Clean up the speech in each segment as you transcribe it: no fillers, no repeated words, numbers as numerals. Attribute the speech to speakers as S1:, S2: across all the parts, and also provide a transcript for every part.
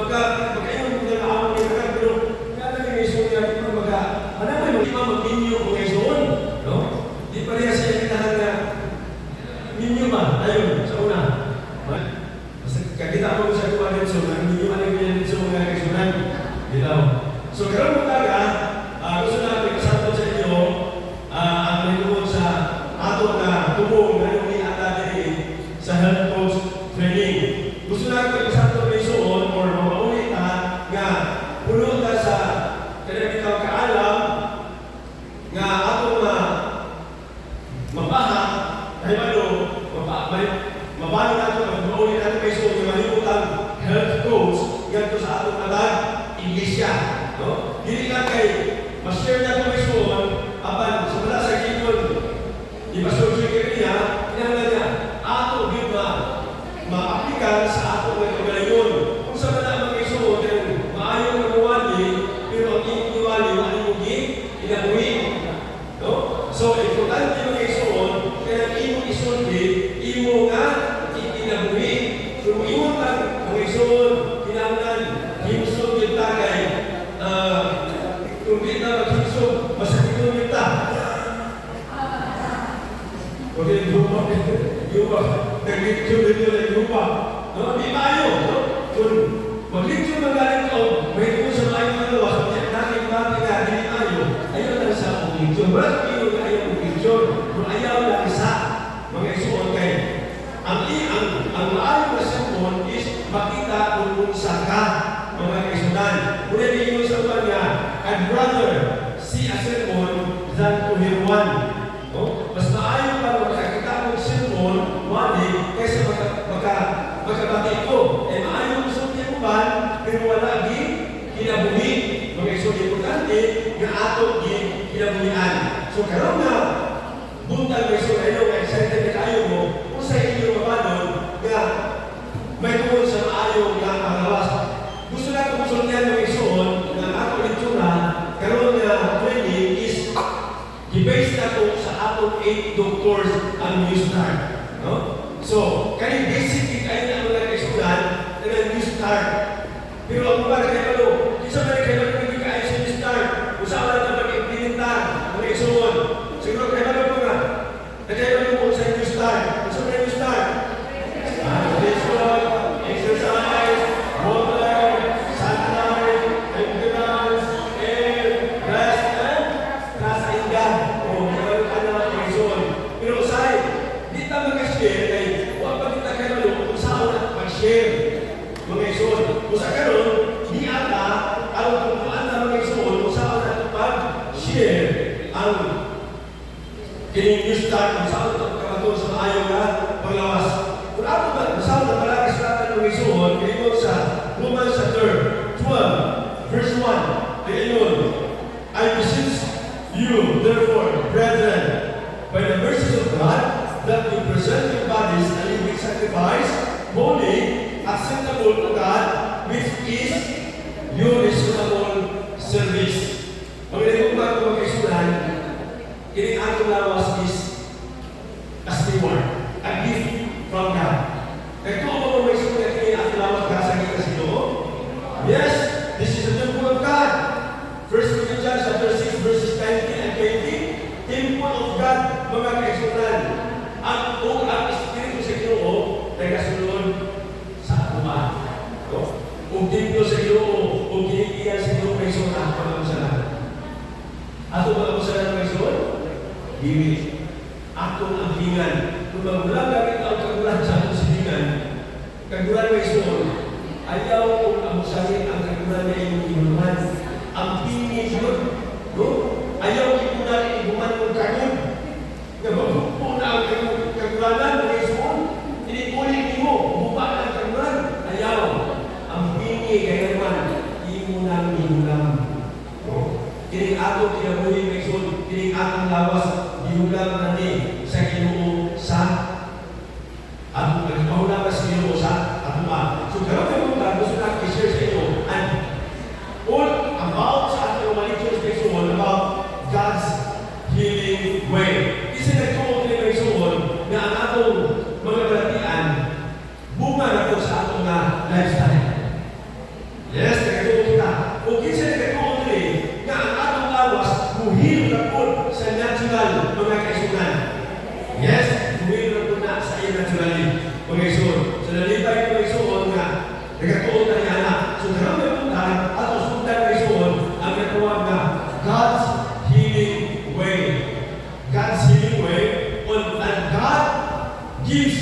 S1: magkaingon mo na ako ni Karan, pero kaya lang yung iso niya, manamay mo, di ba mag-minyo kung isoon? No? Di pa rin siya kinahan na minyo ba? Ayun, sa una. Kakita ko sa kuha dito, ang minyo ano yung dito mga kaisunan. Dito. So, karoon mo taga, gusto natin kasama sa inyo, ang nagtungkol sa ato na tubong na yung natin sa health coach training. Gusto natin kasama sa isoon or maulit nga puno ka sa kaya ikaw kaalam nga ato mabaha ay mabalo nato maulit natin may isoon nga malimutan health coach ganito sa ato matag iglesia. No? Dili lang kay ma-share nato may isoon apan sa wala sa gigol ipasosyo niya niya ato yun ma-aplikan sa ato ng kagalingon. Kung sa mga mga isuot, maayong namuwali, pero ang iniwali, maayong inabuhi. No? So, importante mga isuot, kaya imong isulti, imo nga inabuhi. So, imo lang mga isuot, kinahanglan, himsog yung tagay, kung di na maghimsog, masakit yung ta. Okay, yupa, nag-lecture dito na yupa. No, di mayo, no? Kung mag-lecture ng galing ko, may kung sa maayong malawas, natin mati ka, di mayo, ayaw lang sa akong lecture. Ba't kayo na ayaw ng lecture? Kung ayaw lang isa, mga isuon kayo. Ang maayong na sermon is makita kung sa ka, mga kaisunan. Kung hindi mo sa kanya, I'd rather see a sermon than to hear one. No? Mas maayong pa makakita ng sermon, wali, kaysa magkabati ko. Eh, maayong gusto niya kuman, pero wala kinabuhi. Mga iso importante, nga ato kinabuhian. So, karoon na, buntag may iso kayo, nga excited na kayo mo, kung sa inyo mapanon, nga may tungkol sa maayong nga panglawas. Gusto na kung sultihan ng isoon, nga ato litsura, karoon na training is i-base na ito sa atong 8 doctors ang New Start. No? So, kaya basic kayo na mga kaisunan na New Start. Pero ang mga kayo, isa ba na kayo kayo sa New Start? Kung saan na mag-implementar mga isuon. Siguro kayo na mga kayo po sa New Start. Kung saan na New Start? Nutrition, exercise, water, sunlight, endurance, air, rest, and trust in God. Pero usay, di ta mag-share ay huwag pa kita kayo kung saan na mag-share mga isuon. Kung sa karoon, di ata ang kung na mga isuon kung saan na mag-share ang kining-news start kung saan na kamato sa ayaw na panglawas. Kung ato ba, kung saan na palagi sa atin mga isuon, kayo sa Romans 12, verse 1, kayo I beseech you, therefore, brethren, by the mercies of God, that you present your bodies a living sacrifice, holy, acceptable to God, which is your reasonable service. Magaling ko mga kaisunan, kining atong lawas is as reward, a gift from God. Kaya kung mga kaisunan, kining atong lawas kasagin kasi ito, yes, this is the temple of God. 1 Corinthians chapter 6, verses 19 and 20, temple of God, mga kaisunan, ang Espiritu sa Ginoo ay kasunod sa umaan. No? Kung templo sa Ginoo, kung kinikiyan sa Ginoo kaisunan, pag-amusalan. Ato pag-amusalan ng kaisunan? Dili. Atong angkingan. Kung magulang gamit ang kagulan sa atong silingan, kagulan ng kaisunan, ayaw kung amusalin ang kagulan na iyong inuman. Ang pingin yun, no? Ayaw ipunan ibuman ng kagun. Nga magpupo na ang kagulanan ng Isuon. Inipunin mo, bupa ang kagulan. Ayaw. Ang pingi kaya naman, imunang inulam. No? Kining ato kinabuhi ng Isuon, kining atong lawas, inulam na ni sa Ginoo sa atong nagpahula ka sa Ginoo sa atong So, karoon na gusto na i-share sa inyo. And all about sa ating religious Isuon, about God's healing way. Kasi nagtuong din ng Isuon na ang atong mga balatian bunga na po sa atong lifestyle. Yes, nagatuon kita. Kung kinsa nagatuon diri, nga ang atong lawas buhil ra pud sa natural mga kaisunan. Yes, buhil ra pud na sa iya naturally mga kaisunan. So nalipay ko kaisunan nga nagatuon na niya na. So karami puntahan ato sundan kaisunan ang natawag na God's healing way. God's healing way, and God gives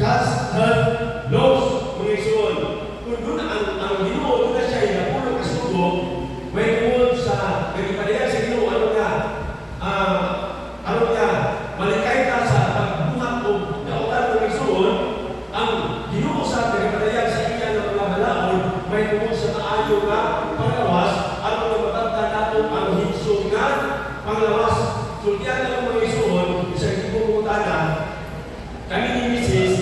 S1: God's health laws mga kaisunan. Kung doon ang Ginoo na siya inapulo kasugo, may tungod sa nagipadayan sa Ginoo ano nga malikay ta sa pagbuhat o nautan ng isuon, ang Ginoo sa nagipadayan sa iya ng mga balaod, may tungod sa maayo nga panglawas, ano na matanda nato ang hinsog nga panglawas. So diyan ang mga isuon, isang ipumutana, kami ni Mrs.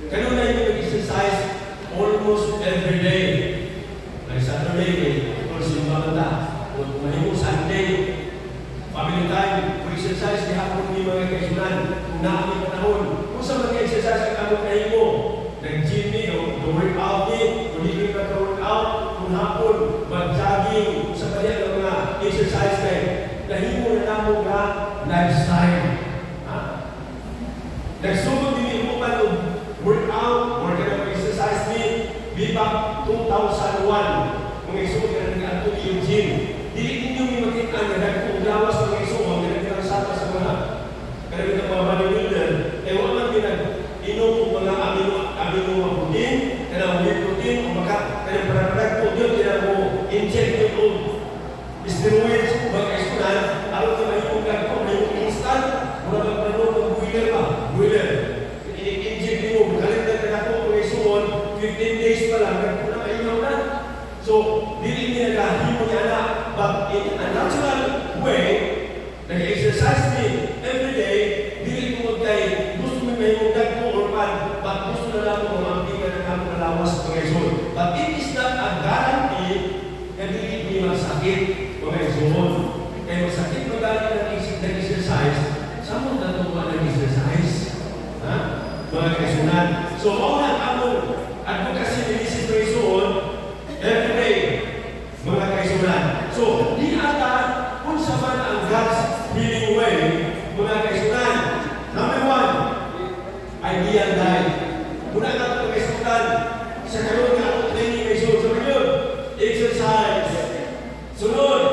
S1: kanuna yung nag-exercise almost every day. Like Saturday, or simbahan na. Kung mahimo Sunday, family time, kung exercise, di hapon ni mga kaisunan. Kung naaming panahon, kung sa mga exercise ang kamot kayo mo, nag-gym ni, o workout ni, kung hindi ka workout, kung hapon, mag-jogging, sa kanya ng mga exercise kayo, nahimo na namo nga lifestyle. Nagsugod din yung upan ng workout, or kaya exercise ni Bibak 2001. Mga isuon ka na nag-ato yung gym. Dili ninyo may makita na nagpuglawas mga isuon na nagkakasama sa mga karamihan mga bodybuilder. Eh wala pinag-inom ng mga amino protein, kanang whey protein, o maka kanang paraparag po yun, kaya mo inject yung steroids, mga isunan, alam na may ipuglag po, may instant, mula bang panon ng boiler pa, boiler. I-inject nyo, kalendar na ako mga isuon, 15 days pa lang, nagpuna maingaw na. So, dili niya nagahimo niya na, but in a natural way, nag-exercise ni every day, dili ko kay gusto mo may mugdag ko or pan, but gusto na lang mo ang tingnan na kamo kalawas mga isuon. But it is not a guarantee na dili niya masakit mga isuon. Kaya masakit magaling nag-exercise, saan mo natuwa nag-exercise? Ha? Mga kaisunan. So, all na among advocacy ni Mrs. Kaisuon, every day, mga kaisunan. So, di ata, kung sa man ang God's healing way, mga kaisunan. Number one, ideal life. Muna nga ito kaisunan, sa karoon nga ito training kaisunan. So, yun, exercise. Sunod,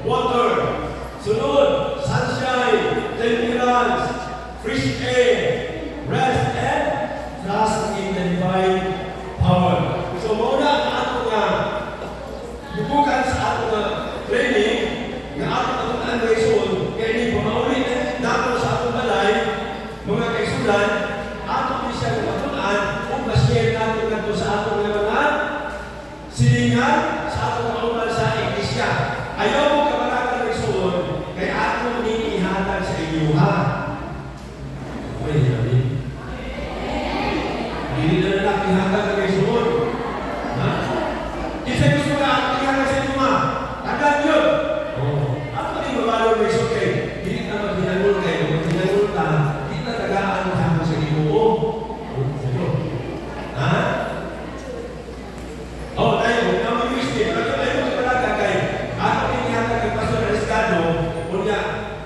S1: water. Sunod, sunshine, temperance, fresh air, rest, and trust in the divine power. So, muna ang ato nga bubukan sa ato nga training nga ato nga ang kaisuon kaya hindi pamaulit nato sa atong balay mga kaisunan ato din siya matunan kung ma-share nato nga sa ato nga mga silingan sa ato nga kauman sa iglesia. Ayaw mo kabaraka kaisuon kaya ato ni ihatag sa inyo ha. Okay, sabi. Hindi na natin ihatag ng kaisuon. Ha? Isa gusto ka ihatag sa inyo ha. Tagal yun. Ako din mabalo ng kaisuon kayo. Hindi na maghinagol kayo. Maghinagol ka, hindi na tagaan mo sa Ginoo. Ha? Tayo. Naman yung isip. Pero tayo magkabalaga kayo. Ako din ihatag ng Pastor Ariscado.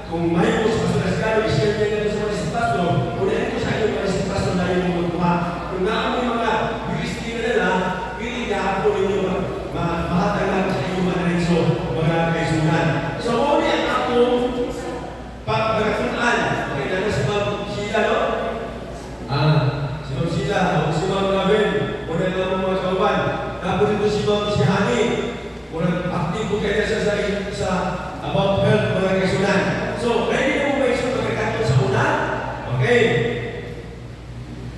S1: Kung may mo sa Pastor Ariscado, i-share niya nga sa mga pastor. Kung ito sa inyo mga pastor na yung magkuha. Kung naamay mga UST na nila, pili niya ako ninyo mahatagan sa inyo mga rinso, mga kaisunan. So, muli ang akong pagkatunan. Okay, naman si Ma'am Sheila, no? Si Ma'am Sheila, o si Ma'am Raven, muna lang mga kauban. Tapos dito si Ma'am Shihani, muna active po kayo sa about health, mga kaisunan. So, ready na mo ba iso pagkakato sa una? Okay.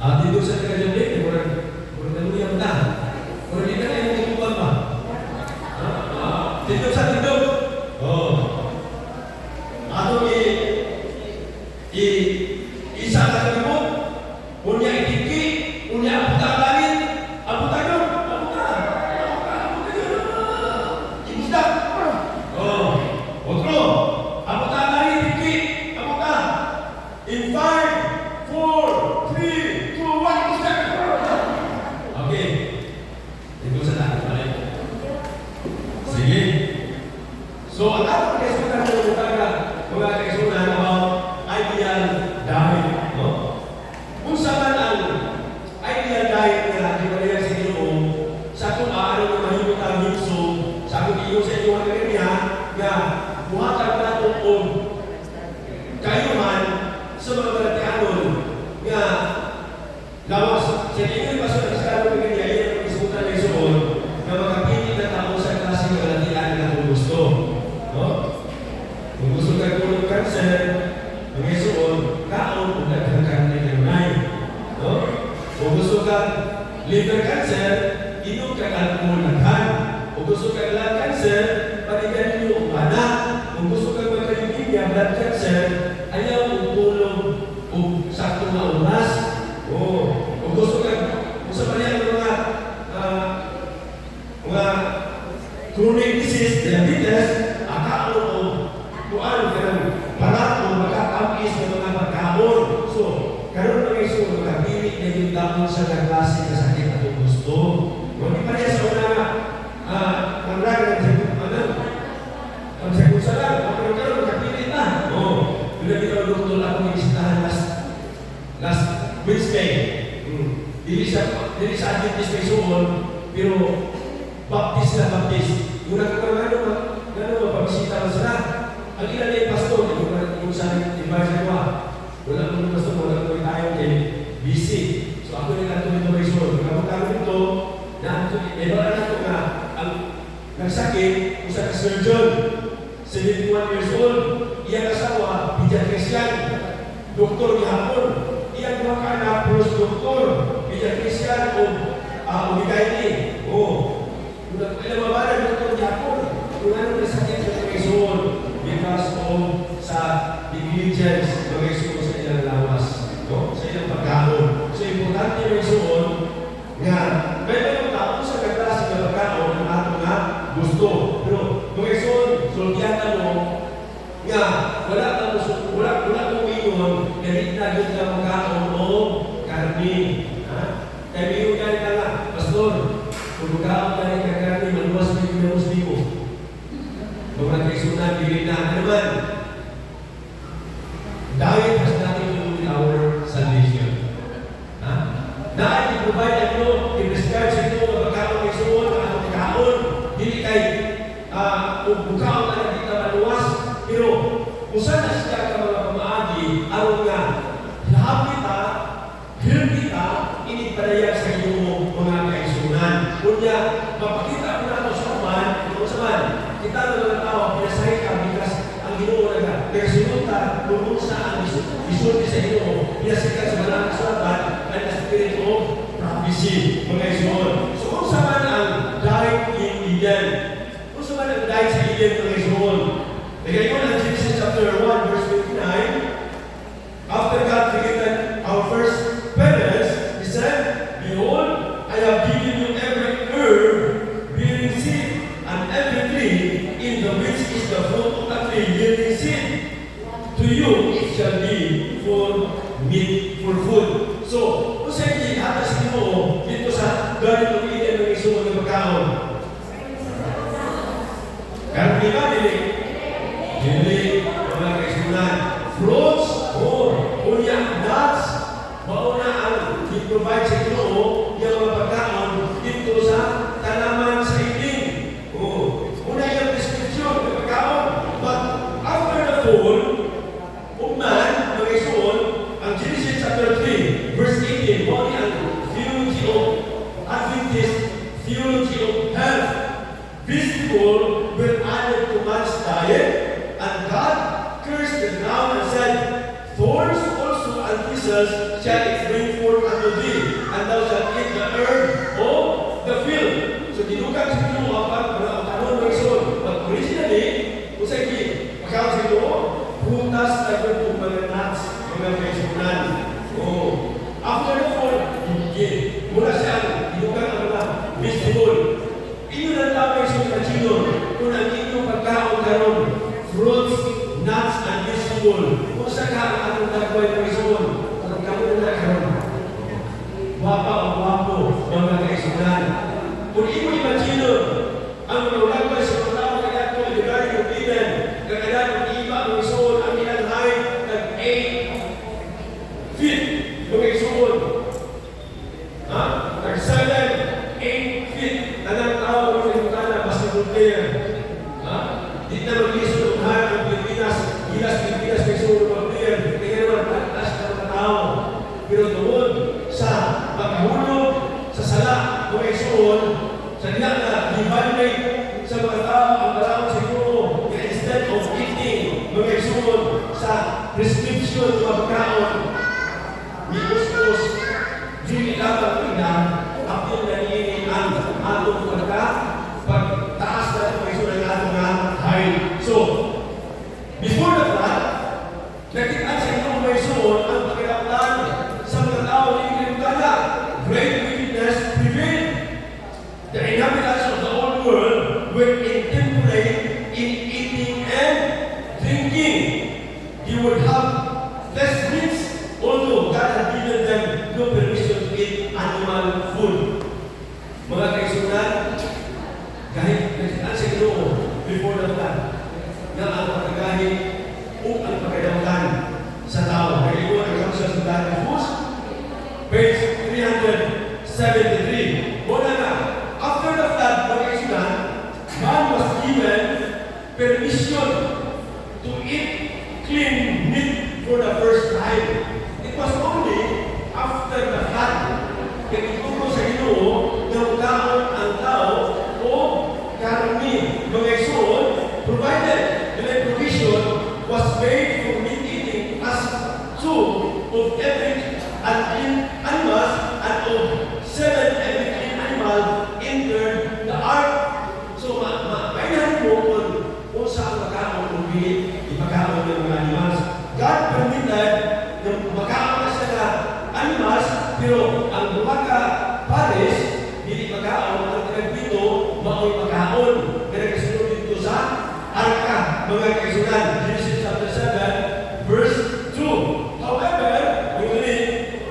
S1: Dito sa Kajamlik, murang naluyang na. Murang di na kayo magkukuhan pa. Dito sa tindog. Ato isa ka kalimot. Unya itiki. Unya aputa ang langit. Aputa yun. Aputa yun. Imusda. Otro. Aputa ang langit itiki. So, ang ating kaisunan ng mga kaisunan about ideal diet. No? Kung saan ang ideal diet na di ba yan sa Ginoo, sa kung aano na mahimot ang himso, sa kung iyo sa inyo ang kanya, na buhatag natin o kayo man sa mga balatianon nga lawas. Sa inyo yung pasok na sa kanya, yan ang isutan ng isuon na makapili na tao sa klase ng balatian na kung gusto. No? Kung gusto ka tulong cancer, ang isuon, kaon kung nagkakaroon ng kanay. No? Kung gusto ka liver cancer, inom ka alcohol naghan. Kung gusto ka blood cancer, panigan niyo ang anak. Kung gusto ka magka-leukemia, blood cancer, ayaw kung tulong kung sakto na oras. Kung gusto ka, kung sa panayang mga chronic disease, diabetes, akaon o kuan ka ng palato, makakapis ng mga pagkaon. So, karoon na kayo so, makapili na yung damon sa klase na sakit na kung gusto. Kung di pa niya sa una ang raga ang sagot sa lang, pero karoon makapili na. Yun na bitaw doktor ako yung isitahan last Wednesday. Dili sa Adventist may suon, pero Baptist na Baptist. Yung nagkakaroon mapabisita lang sila. Ang ilan na yung pastor, yung sa advisor ko, wala ko yung pastor, wala ko yung tayo kay busy. So ako nila ito nito may suon. Kapag nito, wala na ito nga, ang nagsakit, kung sa surgeon, 71 years old, iyang asawa, pediatrician, doktor ni hapon. Iyang mga anak, plus doktor, pediatrician o umigayni. Ilang mabalang doktor ni hapon. Kung ano na sakit sa mga isuon, because of sa negligence mga isuon sa ilang lawas. Sa ilang pagkaon. So, importante yung isuon nga, may mga tao sa kaklase ng pagkaon ng ato nga gusto. Pero, mga isuon, sultiyan mo, nga, wala kong iyon, galit na yun ka magkaon o karni. Kaya may yung galit na nga, pastor, kung magkaon ka rin ka karni, maluwas na yung Muslim mo. Mga kaisunan, bigay na ano naman. Diet has nothing to do with our salvation. Diet, i-provide ano, i-prescribe sa ito, magkaon ng isuon, magkaon, hindi kay kung bukaon na hindi ka maluwas, pero kung saan na siya ka mga pamaagi, araw nga, lahat kita, hindi ka, inipadayag sa iyong mga kaisunan. Kunya, mapakita ko na ito sa kaman, kita na mga tao, pinasahin ka, because ang Ginoo na ka, nagsunod ka, kung saan isulti sa Ginoo, pinasikat sa mga kasulatan, and the spirit of prophecy, mga isuon. So kung saan ang diet in Eden, dahil sa Eden ng Isuon. Nagayon ang Genesis chapter 1, verse 59, after God created our first parents, He said, behold, I have given you every herb bearing seed, and every tree in the which is the fruit of the tree yielding seed. To you it shall be for meat, for food. So, kung sa hindi, atas mo, dito sa Garden of Eden ng Isuon ng pagkaon, karni ba, dili, mga kaisunan. Fruits, kunya, nuts, mauna ang i-provide sa Ginoo yung mga pagkaon dito sa tanaman sa ibing. Una yung prescription ng pagkaon. But after the fall, man, mga isuon, ang Genesis chapter 3, verse 18, wali ang theology of Adventist, theology of health. Vegetable were added to man's diet, and God cursed the ground and said, thorns also and thistles shall it bring forth unto thee, and thou shalt eat the herb of the field. So, dinukang sa Ginoo ang tanong ng isuon. But originally, kung sa hindi, pagkawag sa Ginoo, prutas na yung mga nuts, mga kaisunan. After the fall, mula siya, dinukang ang mga vegetable. Inyo lang tawag sa mga Chino, kung ang inyong pagkaon karon, fruits, nuts, and vegetable. Kung saan ka ang atong dagway ng isuon, kung kamo na karon. Wapa o wapo, mga kaisunan. Kung imo imagine, ang mga dagway sa mga tao kaya ito, yung Garden of Eden, sa diya na i-validate sa mga tao ang kalaon siguro na instead of eating mga isunod sa prescription ng mga pagkaon, mikos-kos, dili lamang ina, ako na niini ang atong pagtaas na ito mga isunod ng atong height. So, before the flood, nakita sa itong mga isunod ang pakiramdam sa mga tao na ikinagkala. Great wickedness prevailed. The inhabitants of the old world were intemperate in eating and drinking. They would have less meats, although God had given them no permission to eat animal food. Mga kaisunan, kahit nakita sa Ginoo before the flood, na ang pagkagahi o ang pagkadawatan sa tao. Kaya ito ang Council of God Rufus, page 373. Muna na, after the flood, mga kaisunan, man was given permission to eat clean meat for the first time. It was only after the flood kaya ituro sa Ginoo na magkaon ang tao o karni mga isuon, provided the provision was made for meat eating as two of every unclean animals and of 7 every clean animal entered the ark. So, mainan mo kung saan magkaon o ipagkaon ng mga animals. God permitted na magkaon na siya na animals, pero ang bumaka pares, hindi magkaon ang pinagpito, mao'y magkaon. Kaya kasunod dito sa arka, mga kaisunan, Genesis chapter 7, verse 2. However,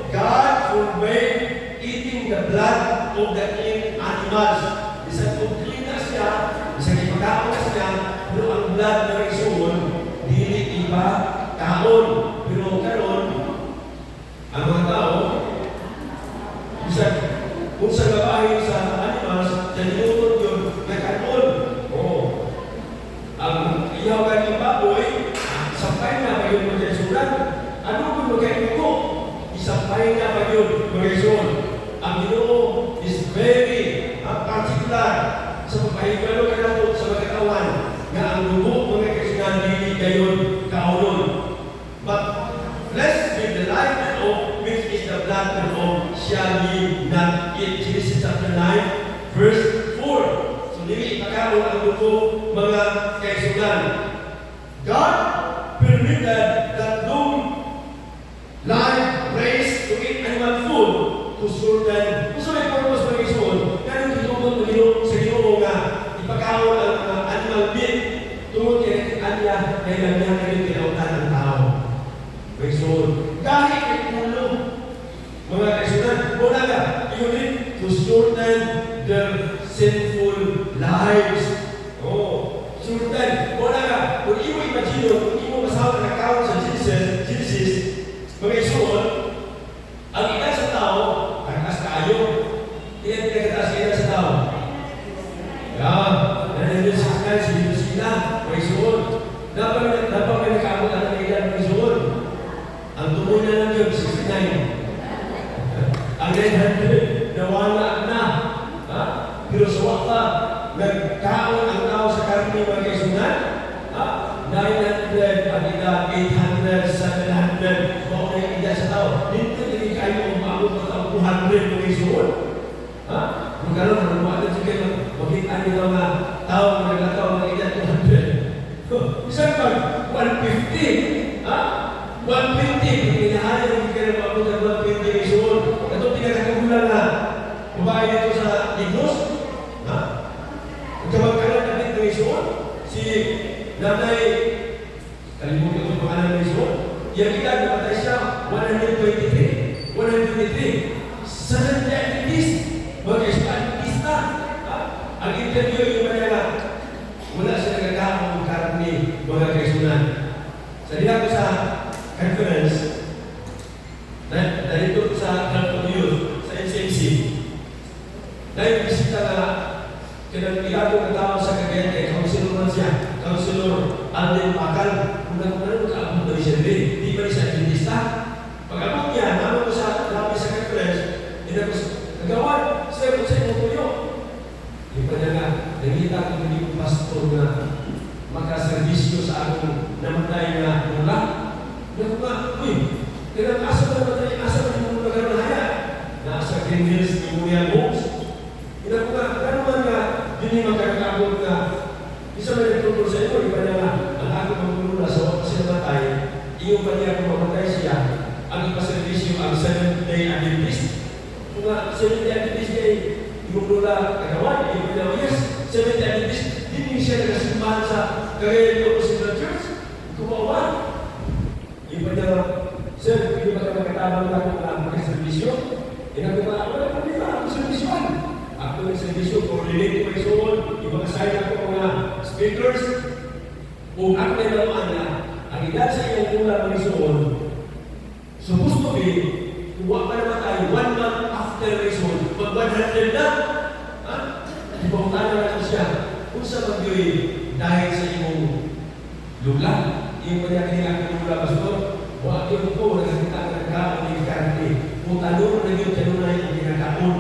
S1: God forbade eating the blood of the clean animals. Isang kung clean na siya, isang ipagkaon na siya, pero ang blood na isuon, dili iba kaon. Pero karon, ang mga tao, kung sa gabahin sa animals, nanilunod yun, nakanon. Ang iyawan ng baboy, sampay na ba yun mga isunan? Ano kung magkaikuko? Isampay na ba yun mga isunan? Ang Ginoo is very particular sa pagpahigalo ka na sa mga katawan na ang dugo mga kaisunan dili gayon kaunon. But blessed be the life thereof, which is the blood thereof, shall ye not eat. Genesis chapter 9, verse 4. So, dili ipagkaon ang dugo mga kaisunan. God permitted that long life raised to eat animal food to certain. Kung may purpose mga isuon, ganun tinutulong sa Ginoo nga ipagkaon ang animal meat tungod kay anya kay lamya kay tinautan ng tao. Isuon. Kahit kay ulo, mga kaisunan, muna ka, yun to shorten their sinful lives. Shorten. Muna ka, kung imo imagine, kung imo masawa ng account sa Genesis, mga isuon, ang edad sa tao, kataas kayo. Ilan pinagkataas ka edad sa tao? Nandiyo sa sila, mga isuon. Dapat may nakaabot ang edad ng isuon. Ang tumoy na lang yun, 69. Ang 900, nawala na. Pero sa waka, nagkaon ang tao sa karni mga kaisunan. 900, ang edad, 800, 700, bawang na yung edad sa tao. Dito hindi kayo umabot na tao 200 mga isuon. Magkaroon, manuwatan siya kayo, makita nyo na tao na nagkataon ng edad 200. Isang pag 150, 150, pinahali ng kaya maabot ng 150 isuon. Ito pinakakagulan na babae dito sa Ignos. Magkabagkalan natin ng isuon. Si Nanay, kalimutan ko pangalan ng isuon. Yang kita namatay siya, 123. 123. Sa diabetes, mag-diabetes na. Ang interview yung manila, wala siya nagkakaroon ng karni mga kaisunan. Sa diya ko sa conference, narito sa Club of Youth, sa NCMC, dahil bisita na kinagpilado ng tao sa Cagayan, Councilor man siya, Councilor Alden Pakal, kung nagkaabot ba siya rin, di ba siya dentista? Pag-abot niya, naman ko sa labi sa conference, nagawan, sir, kung sa'yo mo tuyo. Di pa niya nga, nakita ko hindi ko pastor na makaservisyo sa akong namatay na mula. Naku nga, uy, kaya asa na namatay, asa na yung mula gano'n haya? Nasa Green Hills, Memorial Homes. Naku nga, gano'n man nga, hindi magkakabot na isa man nagtuturo sa inyo, di pa niya nga, ang aking magmumula sa wakit siya namatay, iyong pa niya kung mamatay siya, ang ipaservisyo ang Seventh-day Adventist. Kung nga, Seventh-day Adventist niya yung lula kagawan, yung pinawa, yes, Seventh-day Adventist, hindi siya nagasimbahan sa Cagayan de Oro Central Church. Kumawa. Yung pa niya, sir, hindi ba ka magkatabang na kung ang magkaservisyo? Ako na, hindi ba ako servisyoan? Ako nagservisyo, coordinate ko may soon, yung mga sign ako mga speakers. Kung ako na naman na, ang edad sa iyong lula may soon, supposed to be, kuha pa naman tayo 1 month after reason, pag 100 na, ha? Ipapunta na natin siya. Kung sa mag-yoy, dahil sa iyong lula, yung kanya kanilang lula, pastor, huwag yung po, nakakita ka nagkaon ng karte. Kung tanong na yun, tanong na yung kinakaon.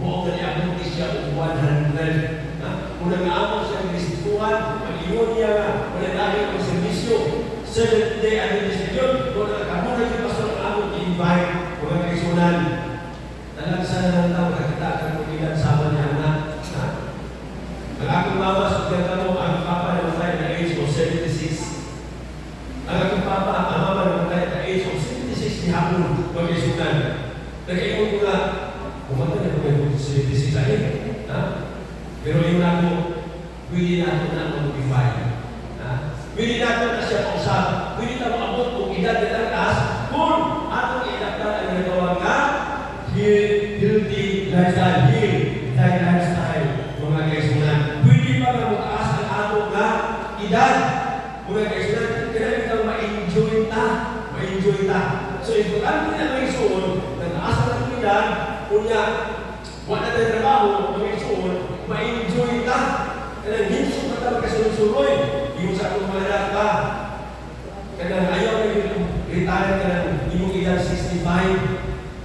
S1: Buong kanilang siya kung 100. Ha? Kung nag-aamon siya ng Kristuhan, pag-iyon niya nga, wala dahil ang servisyo. Seventh-day Adventist yun, kung nagkakamuna yung pastor ang amon, i-invite, mga kaisunan. Nalagsan na ng tao, nakita ka kung ilan-sama niya na. Ang aking mama, sa kanya mo, ang papa na matay na age of 76. Ang aking papa, ang mama na matay na age of 76 ni hapon, mga kaisunan. Nagkaimon ko nga, pumunta na kung 76 ay, ha? Pero yung ako, pwede natin na mag-modify. Pwede natin na siya pausap. Pwede na maabot kung edad na taas, kung atong idagdag ang nagawang nga, healthy lifestyle, healthy lifestyle, mga kaisunan. Pwede pa na mataas ang atong nga edad, mga kaisunan. Kaya ito ma-enjoy ta. Ma-enjoy ta. So, importante na may suon, na taas ang edad, kunya, wala tayo trabaho, may suon, ma-enjoy ta. Kaya hinso ka talaga kasunod-sunoy. Yung sa akong mga pa. Kaya ayaw na yung retire ka ng yung edad 65.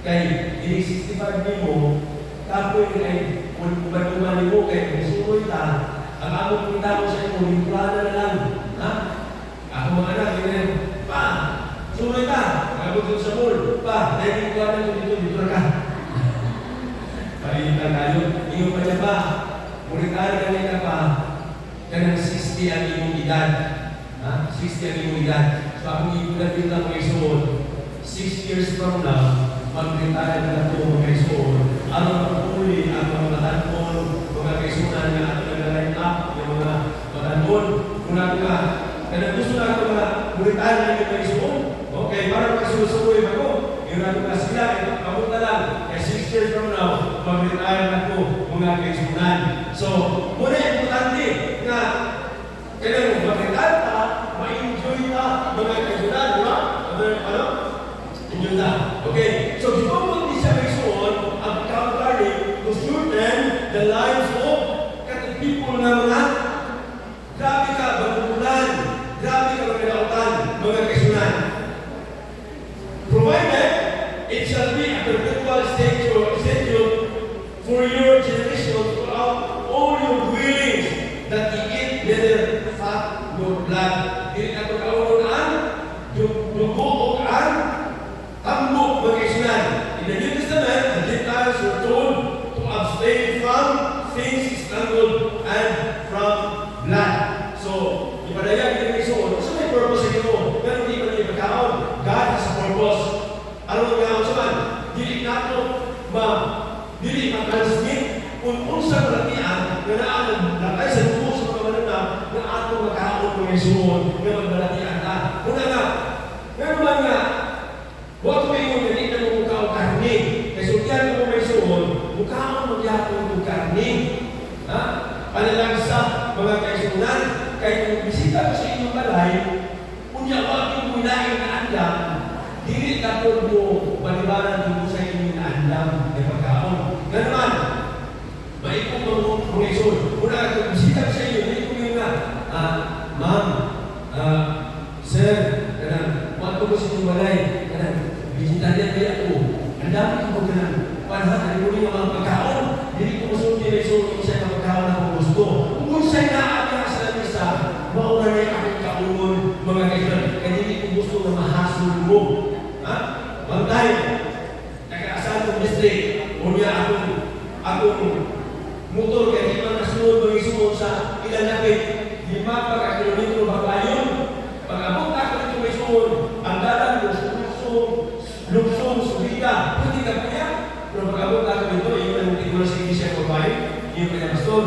S1: Kaya yung 65 mo, kapoy ay kung kuman mo kaya sunoy ta, ang among kita mo sa inyo, yung plana na lang. Ha? Ako mga anak, yun pa, sunoy ta. Ako sa mall, pa, dahil yung plana dito ka. Palitan tayo. Yung pa niya pa, retire ka niya pa, kanang 60 ang iyong edad. Ha? 60 ang iyong edad. So, akong ibulat lang mga isuon, 6 years from now, mag-retire na ito mga isuon. Ano pagpuli ang mga matanpon, mga kaisunan na ato nag-line up, yung mga matanpon. Kung ako ka, kaya gusto na ako na retire na yung mga isuon. Okay, parang kasusuloy ako. Yung ako ka sila, kapunta lang. Kaya 6 years from now, mag-retire na ako mga kaisunan. So, muna importante na kailangan mo mag-retire ka, ma-enjoy ka, mga kaisunan, di ba? Ano? Enjoy ka. Okay, so before mo hindi siya may suon, ang counterpart to shorten the lives of people na mga grabe ka, bagulan, grabe ka magkakautan, mga kaisunan. Provided, it shall be a perpetual statute for your generation throughout all your dwellings, that ye eat neither fat nor blood. Dili na pagkaunan, dugo o an, tambok mga kaisunan. In the New Testament, the Gentiles were told to abstain from things strangled and from blood. So, ipadayag yung isuon, so may purpose sa ito. Pero hindi pa niya pagkaon. God has a purpose. Alam mo nga sa man, dili nato dili ma-transmit kung unsang latian na naalang lakay sa dugo sa mga manana na atong magkaon mga isuon na magbalatian na. Una nga, meron man nga, huwag ko yung hindi na mo mukha o karni. Kaya sugyan mo may isuon, mukha o magyapon o karni. Panalangsa, mga kaisunan, kaya kung bisita ko sa inyong balay, unya wag yung kunain na andam, dili ka po mo balibaran dito sa inyong andam na pagkaon. Ganoon, maikong mga isun. Una, kung bisita ko sa inyo, maikong yung nga, ma'am, sir, kanang, wag ko sa inyong balay, kanang, bisita niya kaya ako, ang dami ko kanang, panhan, ano yung mga pagkaon, dili ko masunod nila isun, isa na pagkaon asul mo. Ha? Bantay. Nag-aasahan mo mistake. O niya akong motor kaya di man nasunod mag-isunod sa ilang lapit. 5 pagka-kilometro ba kayon? Pag-abot ako dito may sunod, ang dalang luksong, subida, pwede ka pa yan. Pero pag-abot ako dito, yung ang tignan sa iglesia ko ba yung kaya pastor.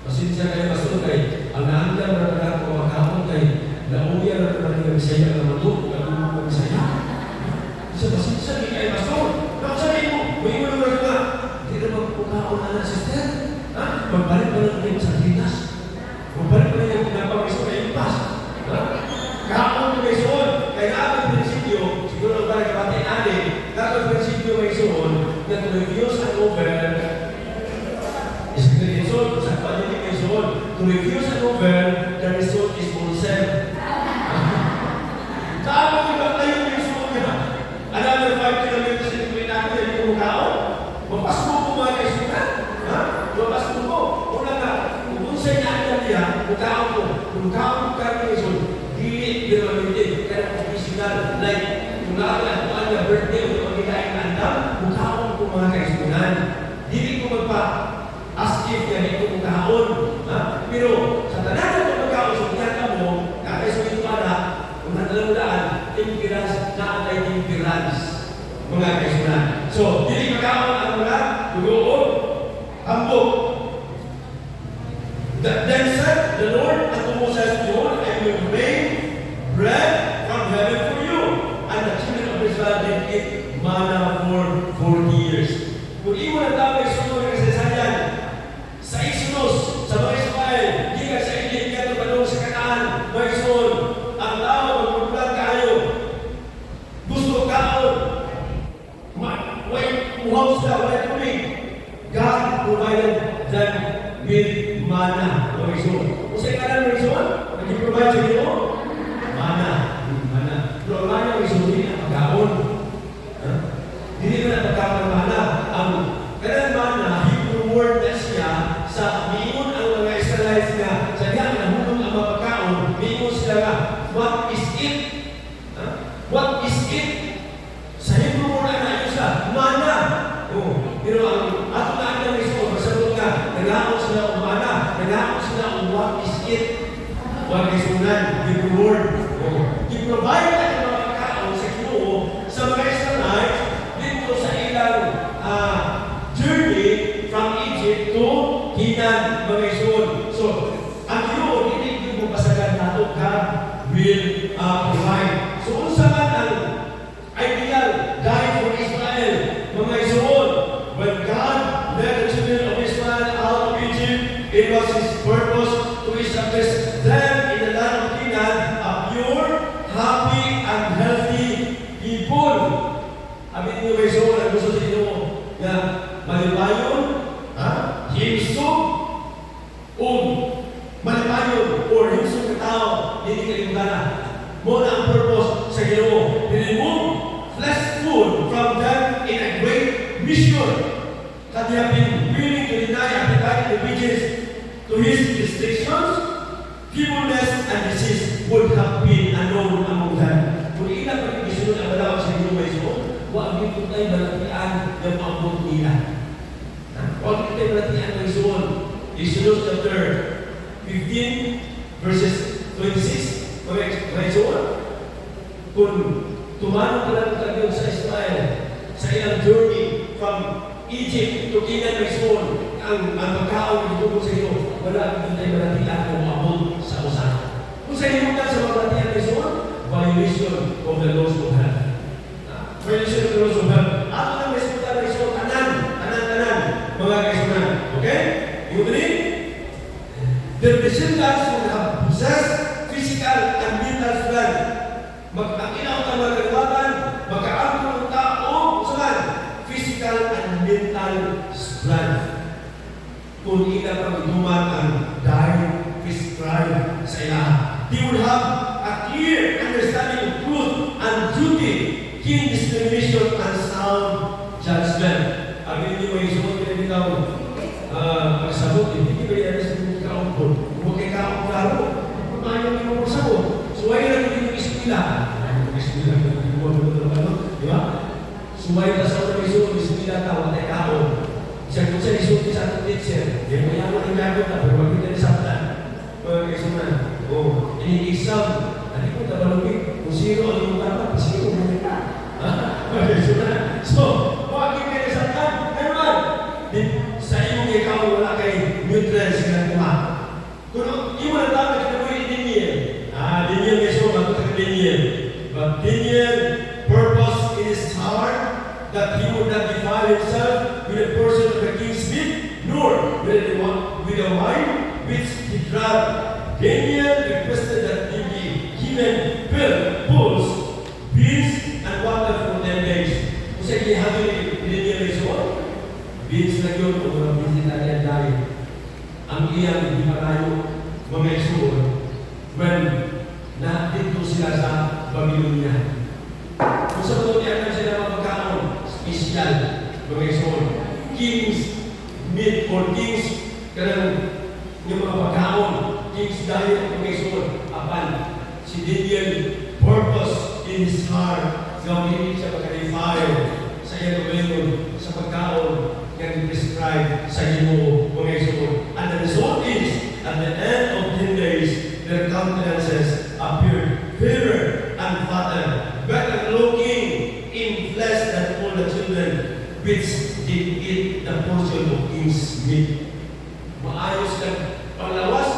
S1: Pasensya kayo pastor kay ang naandang na ako makakapon kay nauya na naman yung Bisaya na mato, nagulong ng Bisaya. Isa pasensya kayo pastor. Nakasabi mo, may mo naman ka. Hindi na magpukaon na sister. Ha? Magbalik pa lang kayo sa Tinas. Magbalik pa lang yung pinapamiso kayo pas. Ha? Kaon may suon. Kaya ang prinsipyo, siguro ang parang kapatid natin, ang prinsipyo may suon, na to reviews and over, is the result, sa kapatid may suon, to reviews and over, the result is full-self. Saan mo ibang tayo may suon niya? Another 5 kilometers in between natin, hindi ko mukhaon. Mapasok mo mga kaisunan. Ha? Mapasok mo. Una nga, kung sa'yo na niya, mukhaon mo. Mukhaon ka ng result. Dili permanente karena profesional like kung nakakita ko ang birthday o pagkikain ng andam, mukhaon ko mga kaisunan. Dili ko magpa-as if yan ito mukhaon. Pero sa tanan ng pagkaon, sa pinaka mo, kakaisunin ko na, kung natalamulaan, impirans, naatay impirans, mga kaisunan. So, dili mukhaon ang mga dugoon, hambog. Then said the Lord unto Moses, Behold, I will rain bread from heaven for you. And the children of Israel did eat manna for 40 years. Kung iwan ang tao ay sunod ng kasaysayan, sa Exodus, sa mga Israel, di ka sa Egypt, ka ito sa Kanaan, mga Israel, ang tao magpupulang kayo. Gusto kaon. Uhaw sila, wala tubig. God provided them with mana. Mga Israel. Kung sa ikanan mga Israel, nag-provide sa iyo, mana. Pero ang mana mga Israel, hindi na pagkaon. Hindi na pagkaon ng mana. Ang kanang mana, Hebrew word na siya, sa miyon ang mga Israelites nga, sa diyan na hulong ang mga pagkaon, miyon sila nga, what is it? What is it? Sa Hebrew word na yun siya, mana. Pero ang ato na ang Israel, masagot nga, nag-aon sila ang mana, nag-aon sila ang what is it? What is unan? Hebrew word. I-provide na yung mga pagkaon sa Ginoo sa mga Israelites dito sa ilang journey from Egypt to Canaan, mga Israel. So, ang Ginoo, hindi mo pasagan nato, God will provide. So, unsa man ang ideal guide for Israel, mga Israel, when God led the children of Israel out of Egypt, it was His purpose to establish them in the land of Canaan, a pure, happy, and healthy people. Amin niyo may Israel, ang gusto sa inyo na malipayon, himsog, malipayon, or himsog na tao, hindi kalimutan na. Muna ang purpose sa Ginoo. Remove flesh food from them in a great mission. That they have been willing to deny appetite and obedience to His restrictions, feebleness, and disease would have been unknown among them. Kung ilang pag-isunod ang malawak sa Ginoo may Ginoo, huwag dito tayo malatian ng pangkot nila. Huwag dito tayo malatian ng Ginoo. Exodus chapter 15, verses 26. Mga kung tumanong ka lang tayo sa Israel, sa ilang journey from Egypt to Canaan, ang pagkaon dito sa iyo, wala kang tayo malatian o abot sa usahan. Kung sa iyo ka sa malatian ng Israel, violation of the laws of heaven. Violation of the laws of heaven. Ako nang resulta ng Israel, tanan, mga kaisunan. Okay? You agree? The descendants will have possessed physical and mental strength. Magtakinaw ang mga kaliwatan, magkaangkong ng tao, saan? Physical and mental strength. Kung ina pag-inuman ang dahil prescribed sa ilaha. They will have a clear understanding of truth and duty, keen discrimination and sound judgment. Amin niyo may sumunod na bitaw, magsabot, hindi ba yan sa mga kaungkol? Huwag kayo kaungkol klaro. Ayaw niyo mo magsabot. So, ayaw na hindi yung isipila. di ba? Sumay ta sa mga iso, bismillah ta, watay kaon. Isang kutsa iso, sa atong teacher, di mo yan mo ng gagawin ta, pero wag kita ni sabtan. Mga kaisunan, ini exam, hindi ko tabalugin, kung sino ang yung tama, sino mo nila. Mga kaisunan, so, wag kita ni sabtan, naman, sa iyong ikaw, wala kay neutral sila kuma. Kung yung mga tama, kita mo yung denial. Denial may so, matutag denial. But denial, purpose in his heart, that he would not defile himself with a portion of the king's meat, nor with a wine which he drank. Daniel requested that he be given bulls, beans, and water for 10 days. Kung sa ihabi ni Daniel is what? Beans na yun, o mga vegetarian diet. Ang iyang di parayo, mga isuon, when dito sila sa Babylonia. Kung sa mga niyakan sila mapagkaon, special, mga isuon, king's meat or king's kanang yung mga pagkaon, king's diet, mga isuon, apan si Daniel purpose in his heart na hindi siya pagka-defile sa iyang gawin sa pagkaon yang prescribed sa iyo, mga isuon. And the result is, at the end of 10 days, their countenances appeared fairer and fatter, better looking in flesh than all the children which did eat the portion of king's meat. Maayos kang panglawas,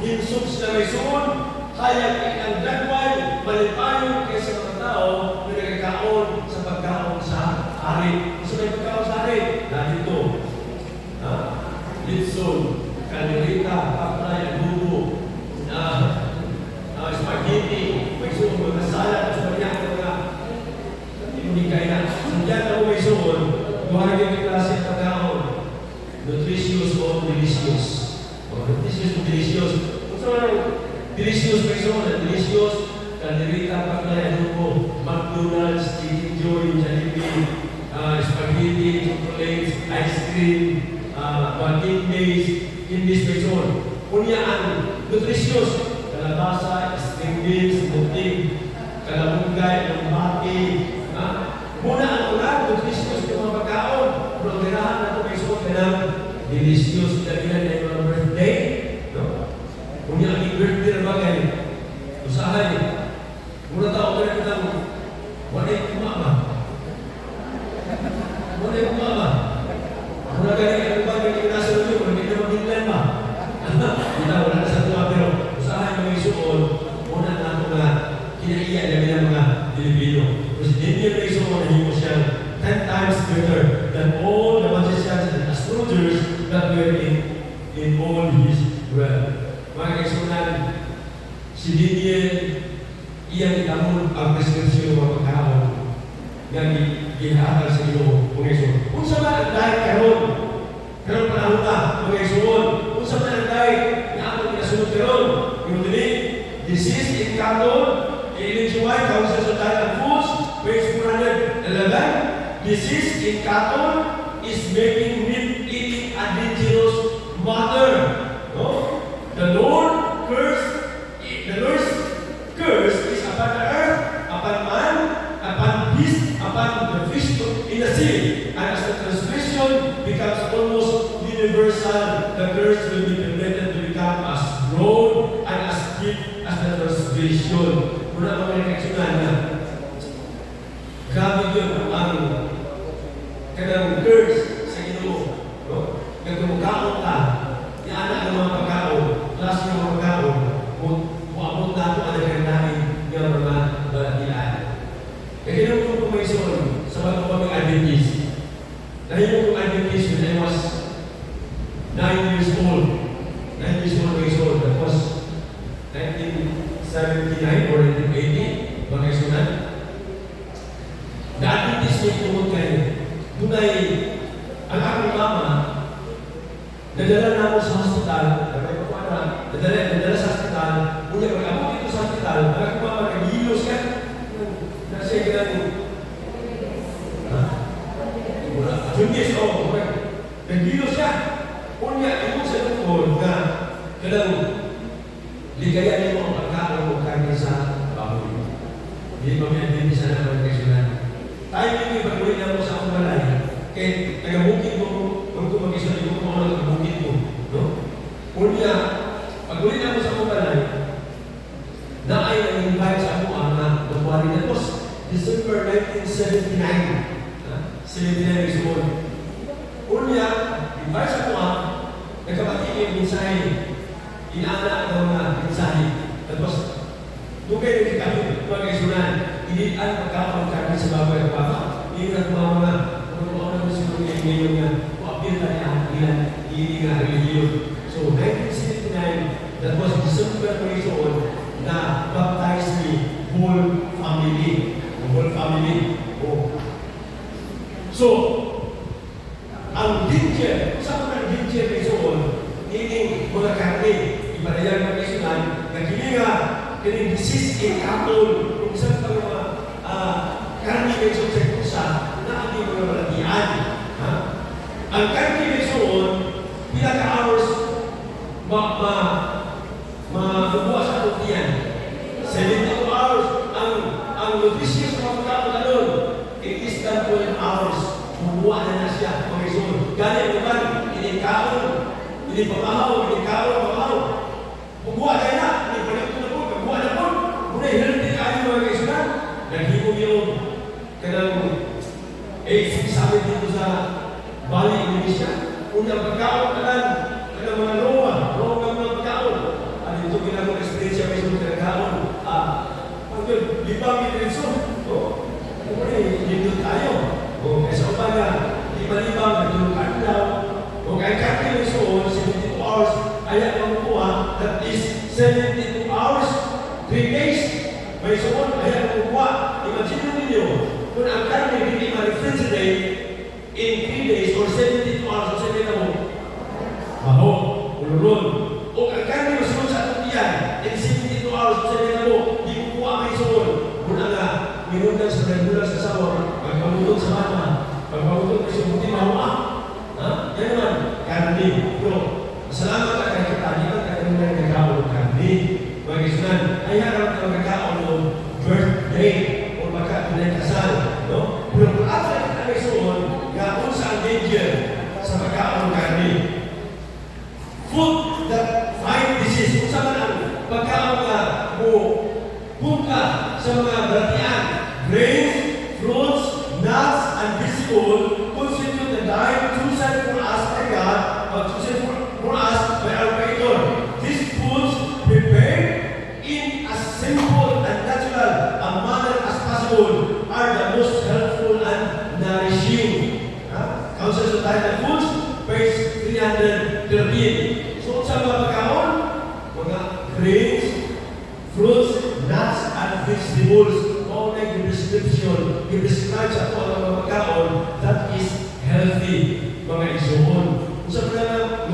S1: hinsog sila may suon, hayag ang dagway, malipayon kaysa mga tao na nagkakaon sa pagkaon sa hari. Gusto may pagkaon sa hari? Dito. Litson, kalirita, paplay, adubo, spaghetti, may suon, mga salad, sa mga hindi kaya. Diyan ako may suon, duha yung klase pagkaon. Nutritious o delicious. Delicious o delicious. Kung saan delicious may suon, delicious, kalirita, paplay, adubo, McDonald's, Chicken Joy, Jollibee, spaghetti, chocolates, ice cream, Indies may suon. Kunya ang nutritious, kalabasa, string beans, buting, kalabunggay, lumbati. Muna ang ulan, nutritious yung mga pagkaon. Programahan na ito may suot ka ng delicious na ilan na yung birthday. Kung yung aming birthday na bagay, usahay, muna tao ka na kitang walay kumama. Walay kumama. Muna galing ang bagay yung nasa luyo, hindi na magiglan ba? Kita wala na sa tuwa, pero usahay mga isuot, muna na ito na kinaiya namin ang mga Pilipino. Kasi hindi na isuot na himo siyang 10 times better than all the magicians and astrologers that were in all his realm. Mga kaisunan, si Daniel, iyang itamon ang prescription ng mga pagkaon nga gihakal sa iyo, mga isunan. Kung sa man ang dahil karon panahon na, mga isunan, kung sa man ang dahil na atong inasunod karon, yung dinig, disease in cattle, LGY, Council of Diet and Foods, page 411, disease in cattle is making meat eating a dangerous matter. No? The Lord's curse is upon the earth, upon man, upon beast, upon the fish in the sea. And as the transgression becomes almost universal, the curse will be permitted to become as broad and as deep as the transgression. Muna mga kaisunan na grabe yun ang kanang curse sa Ginoo. Nagkumukhaon ka, ianak ng mga pagkaon, klase ng mga pagkaon, muabot na ito ang nagkandahin ng mga balatilaan. Kaya kinong kumaison sa mga pamang Adventist. Dahil yung Adventist when I was 9 years old, that was 1979 or 1980, mga isunan. Na-Adventist may tumot kayo. Tunay, ang aking mama, nadala na ako sa hospital, nadala sa hospital, unya pag-abot dito sa hospital, ang aking mama nag-hilos ka, nasa yung ginagawa. Junggis, nag-hilos siya. Unya, yung sa lukod na, kadang ligayan mo ang pagkaon mo kanya sa baboy. Hindi pa may hindi sana mga kaisunan. Tayo hindi pag-uwi na mo sa akong balay. Kaya taga-bukid mo, kung kumag-isunan mo, kung ano taga-bukid mo. No? Unya, pag-uwi na mo sa akong balay, na ay nag-invite sa ako ang Bukwari na po. December 1979. 79 years old. Unya, invite sa ako nagkabati yung mensahe. Inaana daw na mensahe. Tapos, dugay na kami, mga kaisunan, hindi ang pagkakaroon kami sa bagoy at baka. Hindi na kumama na, kung ano na siguro niya ngayon nga, kung apil na niya ang ilan, hindi nga religion. So, 1979, that was December 20 na baptized the whole family. The whole family. Oh. So, ang danger, saan ang danger kay Soon, ini mga karne, ibarayang mga kaisunan, na kininga, kining disease kapon, kung saan pa mga karne kay Soon sa kusa, na ang mga malatian. Ang karne kay Soon, pila ka hours, mabubuha sa tutian. 72 hours, ang nutritious na pagkaon na doon, it is than 12 hours. Mabuha na siya, mga isun. Gani ang naman, inikaon, inipamahaw, pamahaw. Mabuha na na, inipalit na po, mabuha na po. Muna healthy kayo mga kaisunan. Naghimong yung kanang sabi dito sa Bali, Indonesia. Unang pagkaon ka lang, kanang mga loa ng mga pagkaon. At ito ginagong experience siya may sunod pagkaon. Libang ito. Muna hindi tayo. Kaysa upa na, libang, nagtulungan daw. Kaya kakilin so, 72 hours, ayan ang kuha, that is 72 hours, 3 days. May suon, ayan ang kuha. Imagine ninyo, kung ang karne hindi ma-refrigerate in 3 days or 72 hours, o 7 na mo, maho, ulurun. O ang karne masuon sa tutian, in 72 hours, o 7 na mo, di mo kuha may suon. Muna nga, minundan sa regular sa sawar, magpamutong sa mata, magpamutong sa buti mahuwa. Yan naman, karni. Pero, salamat ka kay kita, di ba ka rin na nagkakaon karni? Mga kisunan, ay harap ka magkakaon ng birthday o baka pinagkasal. No? Pero kung after kita may suon, ganoon sa ang danger sa pagkaon ng karni. Food that fight disease. Kung saan ang pagkaon na mo punta sa mga beratian, grains, fruits, nuts, and vegetables constitute the diet chosen for us by God, or chosen for us by our Creator. These foods prepared in as simple and natural a manner as possible are the most helpful and nourishing. Council of Diet and Foods, page 313. So, sa mga pagkaon, mga grains, fruits, nuts, and vegetables, all like the description, i-describe sa mga pagkaon that is healthy, mga isuon. Sa mga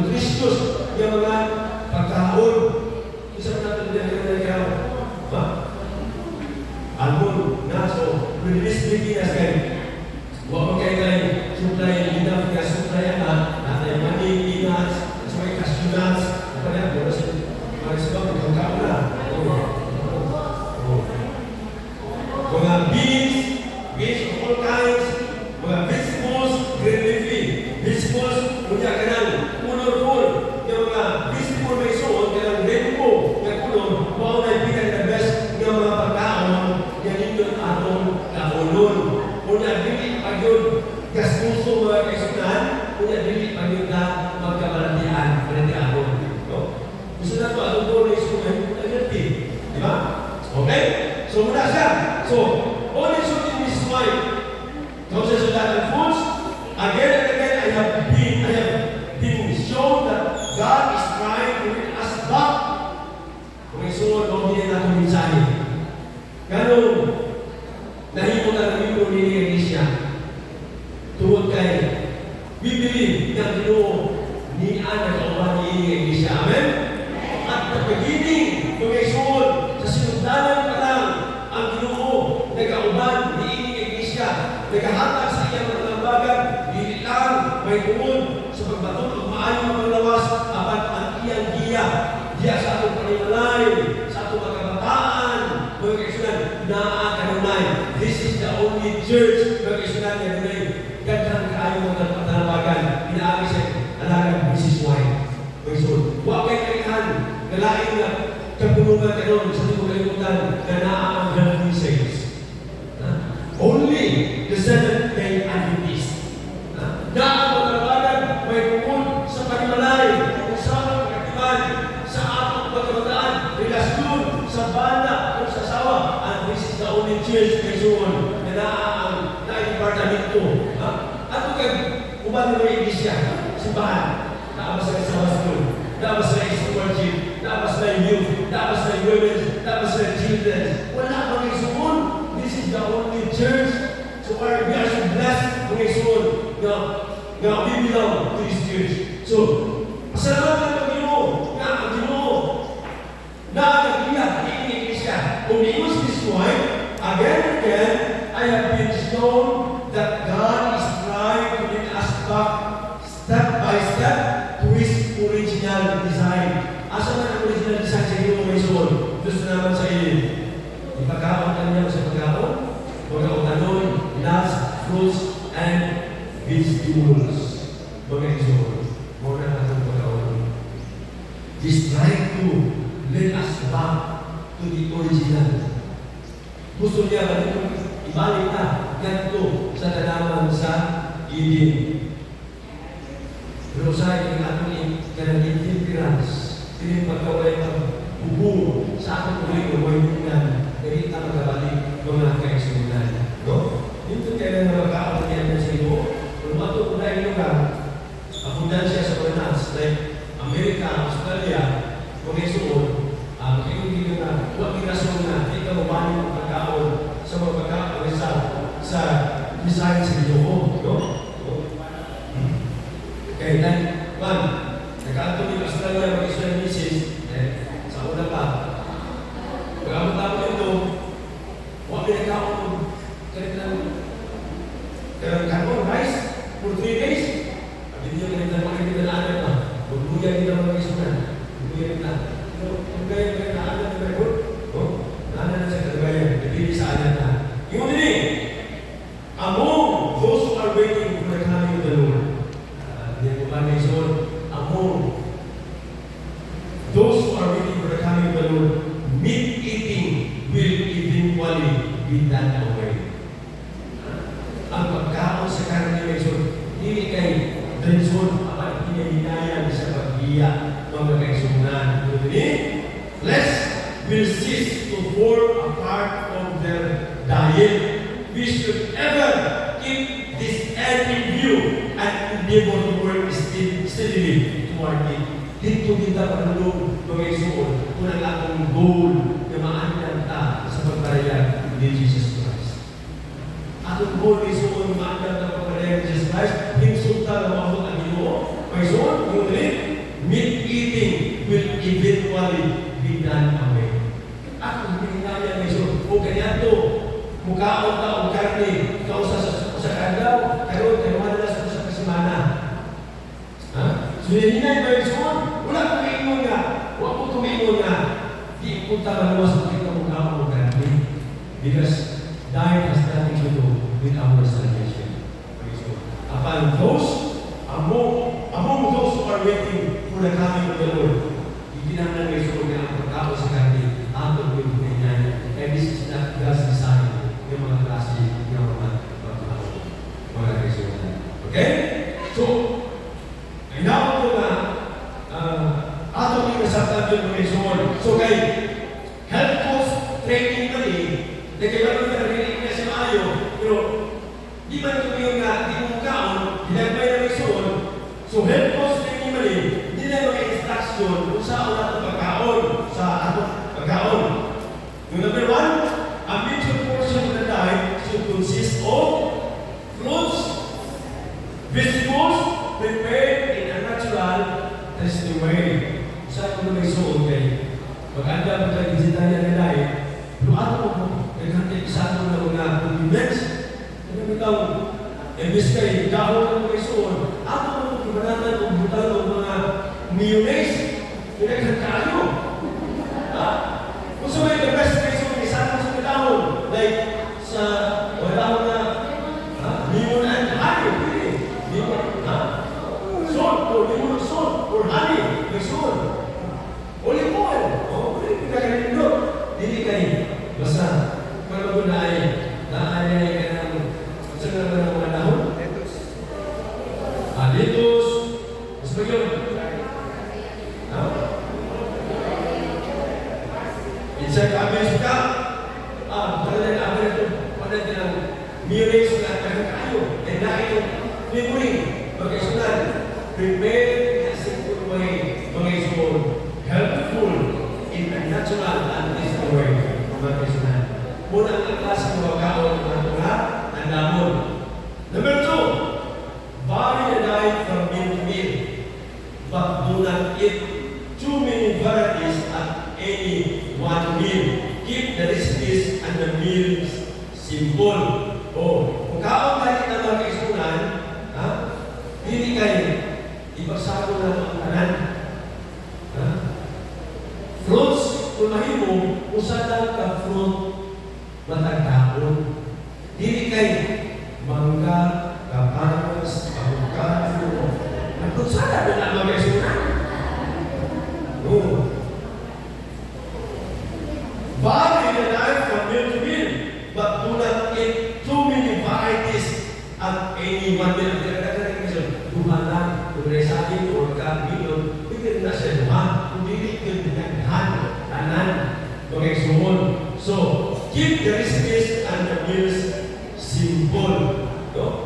S1: only church mag-isunan niya rin gandang kaayo mo ng patanawagan inaagi siya alagang Mrs. White. So, huwag kayo kailangan nalain na kapulungan karon sa tingkalimutan na naaang healthy sales. Only the Seventh-day Adventist. Daan mo talabagan, may bukod sa panimalay, kung saan pagkatiman, sa atong pagkabataan, relasyon, sa banda, o sa asawa, and this is the only church kay Suon na naaang na-departamento. Ato kay uban ng iglesia, simbahan, naabas na sa school, naabas na sa worship, naabas na youth, naabas na women, naabas na children. Wala bang isuon? This is the only church. So we are so blessed kung isuon na we belong to this church. So, pasalamat ang Ginoo, nga ang Ginoo na nag-iyak ang iglesia. Kung iwas this point, again and again, I have been shown that God is trying to lead us back step by step to His original design. Asa man ang original design sa Ginoo may suon? Gusto naman sa iyo. Ipagkaon ka niya sa pagkaon, pagkautanon, nuts, fruits, and vegetables. Mga isuon, muna natin pagkaon. He's trying to lead us back to the original. Gusto niya ba dito ibalik na ganito sa tanaman sa Eden. Pero sa akin, atong kanang interference, hindi pagkawalay ng bubong sa atong kulit o waitingan, hindi ita magkabalik mga kaisunan. No? Dito kaya na magkakaon niya sa iyo. Kung mato ko na ilugan, apundan siya sa Pinas, like Amerika, Australia, kung isuon, kaya na, huwag kinasong na, hindi ka mabanin ng pagkaon sa mga pagkaon sa design sa Ginoo. No? Okay, then, one, nagkaantong yung Australia, mag-Israel misis, sa una pa, pag-amot ako ito, huwag pinagkaon karang rice for 3 days. Hindi nyo kanina makikita na agad pa. Magbuya nila mga isunan. Magbuya nila. Kung gaya na agad na record, naanan na sa kagayan, nabili sa agad na. Yung din among those who are waiting for the coming of the Lord. Hindi ko ba may isuon? Among those who are waiting for the coming of the Lord, meat eating will eventually be done away. Ang pagkaon sa karne may isuon, hindi kay Drenson, ang hinahinayan sa pag-iya mga kaisunan. Flesh will cease to form a part of their diet. We should ever keep this end in view and endeavor to work steadily toward it. Dito kita panulong mga isuon kung ang atong goal na maandan ta sa pagparaya ni Jesus Christ. Atong goal ni isuon maandan ta pagparaya ni Jesus Christ, himsulta na maabot ang Ginoo. May isuon, yung meat eating will eventually be done away. At hindi hinaya may isuon, o ganyan to, mukaon ta o karne, kausa sa kandaw, karon na sa kasimana. So hinay may isuon, wala kong iingon nga, huwag ko tumingon nga, di punta maluwas kung kita mukaon o karne. Because diet has nothing to do with our salvation. Upon those, among those who are waiting for the coming of the Lord, hindi naman may isuon nga ang pagkao sa karne, atong yung hinay. And this is not God's design. Yung mga klase ng mga kaisunan. Okay? So, ay naman ito na atong inasaktan yung mga isunan. So, kay health coach training na na kaya naman narinig niya si Mayo, pero di man ito yung di mo kaon, hinagmay na isunan. So, health coach training na hindi na mga instruction kung saan natin pagkaon sa atong pagkaon. Yung number one, a major portion of the diet should consist of fruits, vegetables, prepared in a natural, tasty way. Saan ko na may suon kayo? Pag-anda mo tayo vegetarian na diet, pero ato mo, nagkantay isang na mga condiments, ano bitaw, imbis kayo, dahon na may suon, ato mo kibanatan o butal o mga mayonnaise, pinagkakayo. Kung sa may the best way, like sa wala na Minsan kabis ka, talagang kami na ito, pada ng mayonnaise na kayo, and na itong memory, magkasunan, prepare in a simple way, mga isuon, helpful in a natural and easy way, magkasunan. Muna ang klase ng mga kaon ng mga andamon. Number 2, vary the diet from meal to meal, but do not eat too many varieties at any one meal. Keep the recipes and the meals simple. Kung kaon tayo na mga kaisunan, hindi kayo, ipagsago na ang tanan. Fruits, kung mahimo, usadan ka fruit, matagdaon. Hindi kayo, mangga, kapanos, avocado, nagkutsada na ang mga kaisunan. Vary the diet from meal to meal, but do not eat too many varieties at any one meal. Kadang-kadang kasi dumalan, turesahin, or kabilon, hindi na siya duman, hindi rin pinaghan, tanan, mga sumun. So, keep the recipes and the meals simple.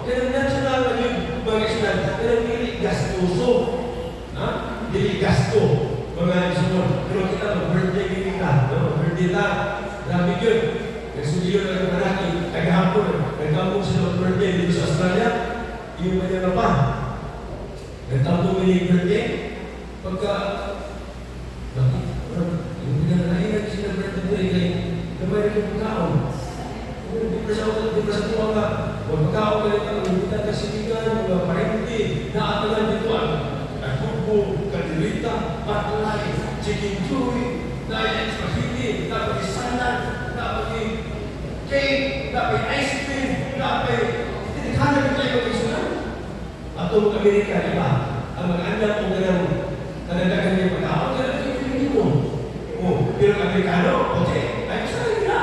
S1: Kaya natural na yung mga sunan, kaya hindi gastuso. Hindi gasto. Mga sumun. Pero kita mag-birthday kita. Birthday na. Grabe yun. Nagsudiyo na ng malaki. Kagahapon. Nagkabong sila birthday dito sa Australia. Yung kanya na pa. Nagtabong nila yung birthday. Pagka yung pinanalahinan sila birthday kay kamay rin yung pagkaon. Di pa sa tuwa ka. Huwag pagkaon ka rin ang lumitan ka sinigan, mga parenti, naatalan dito ang nagbubo, kadilita, patlay, chicken chewy, dahil spaghetti, dapat salad, dapat cake, dapat ice cream, dapat tinikanan ito yung isunan. At itong Amerika, iba, ang mag-andam kung kanadagan niya pagkaon, kanadagan yung Pilipino. Pero Amerikano, okay, ay isa na nila.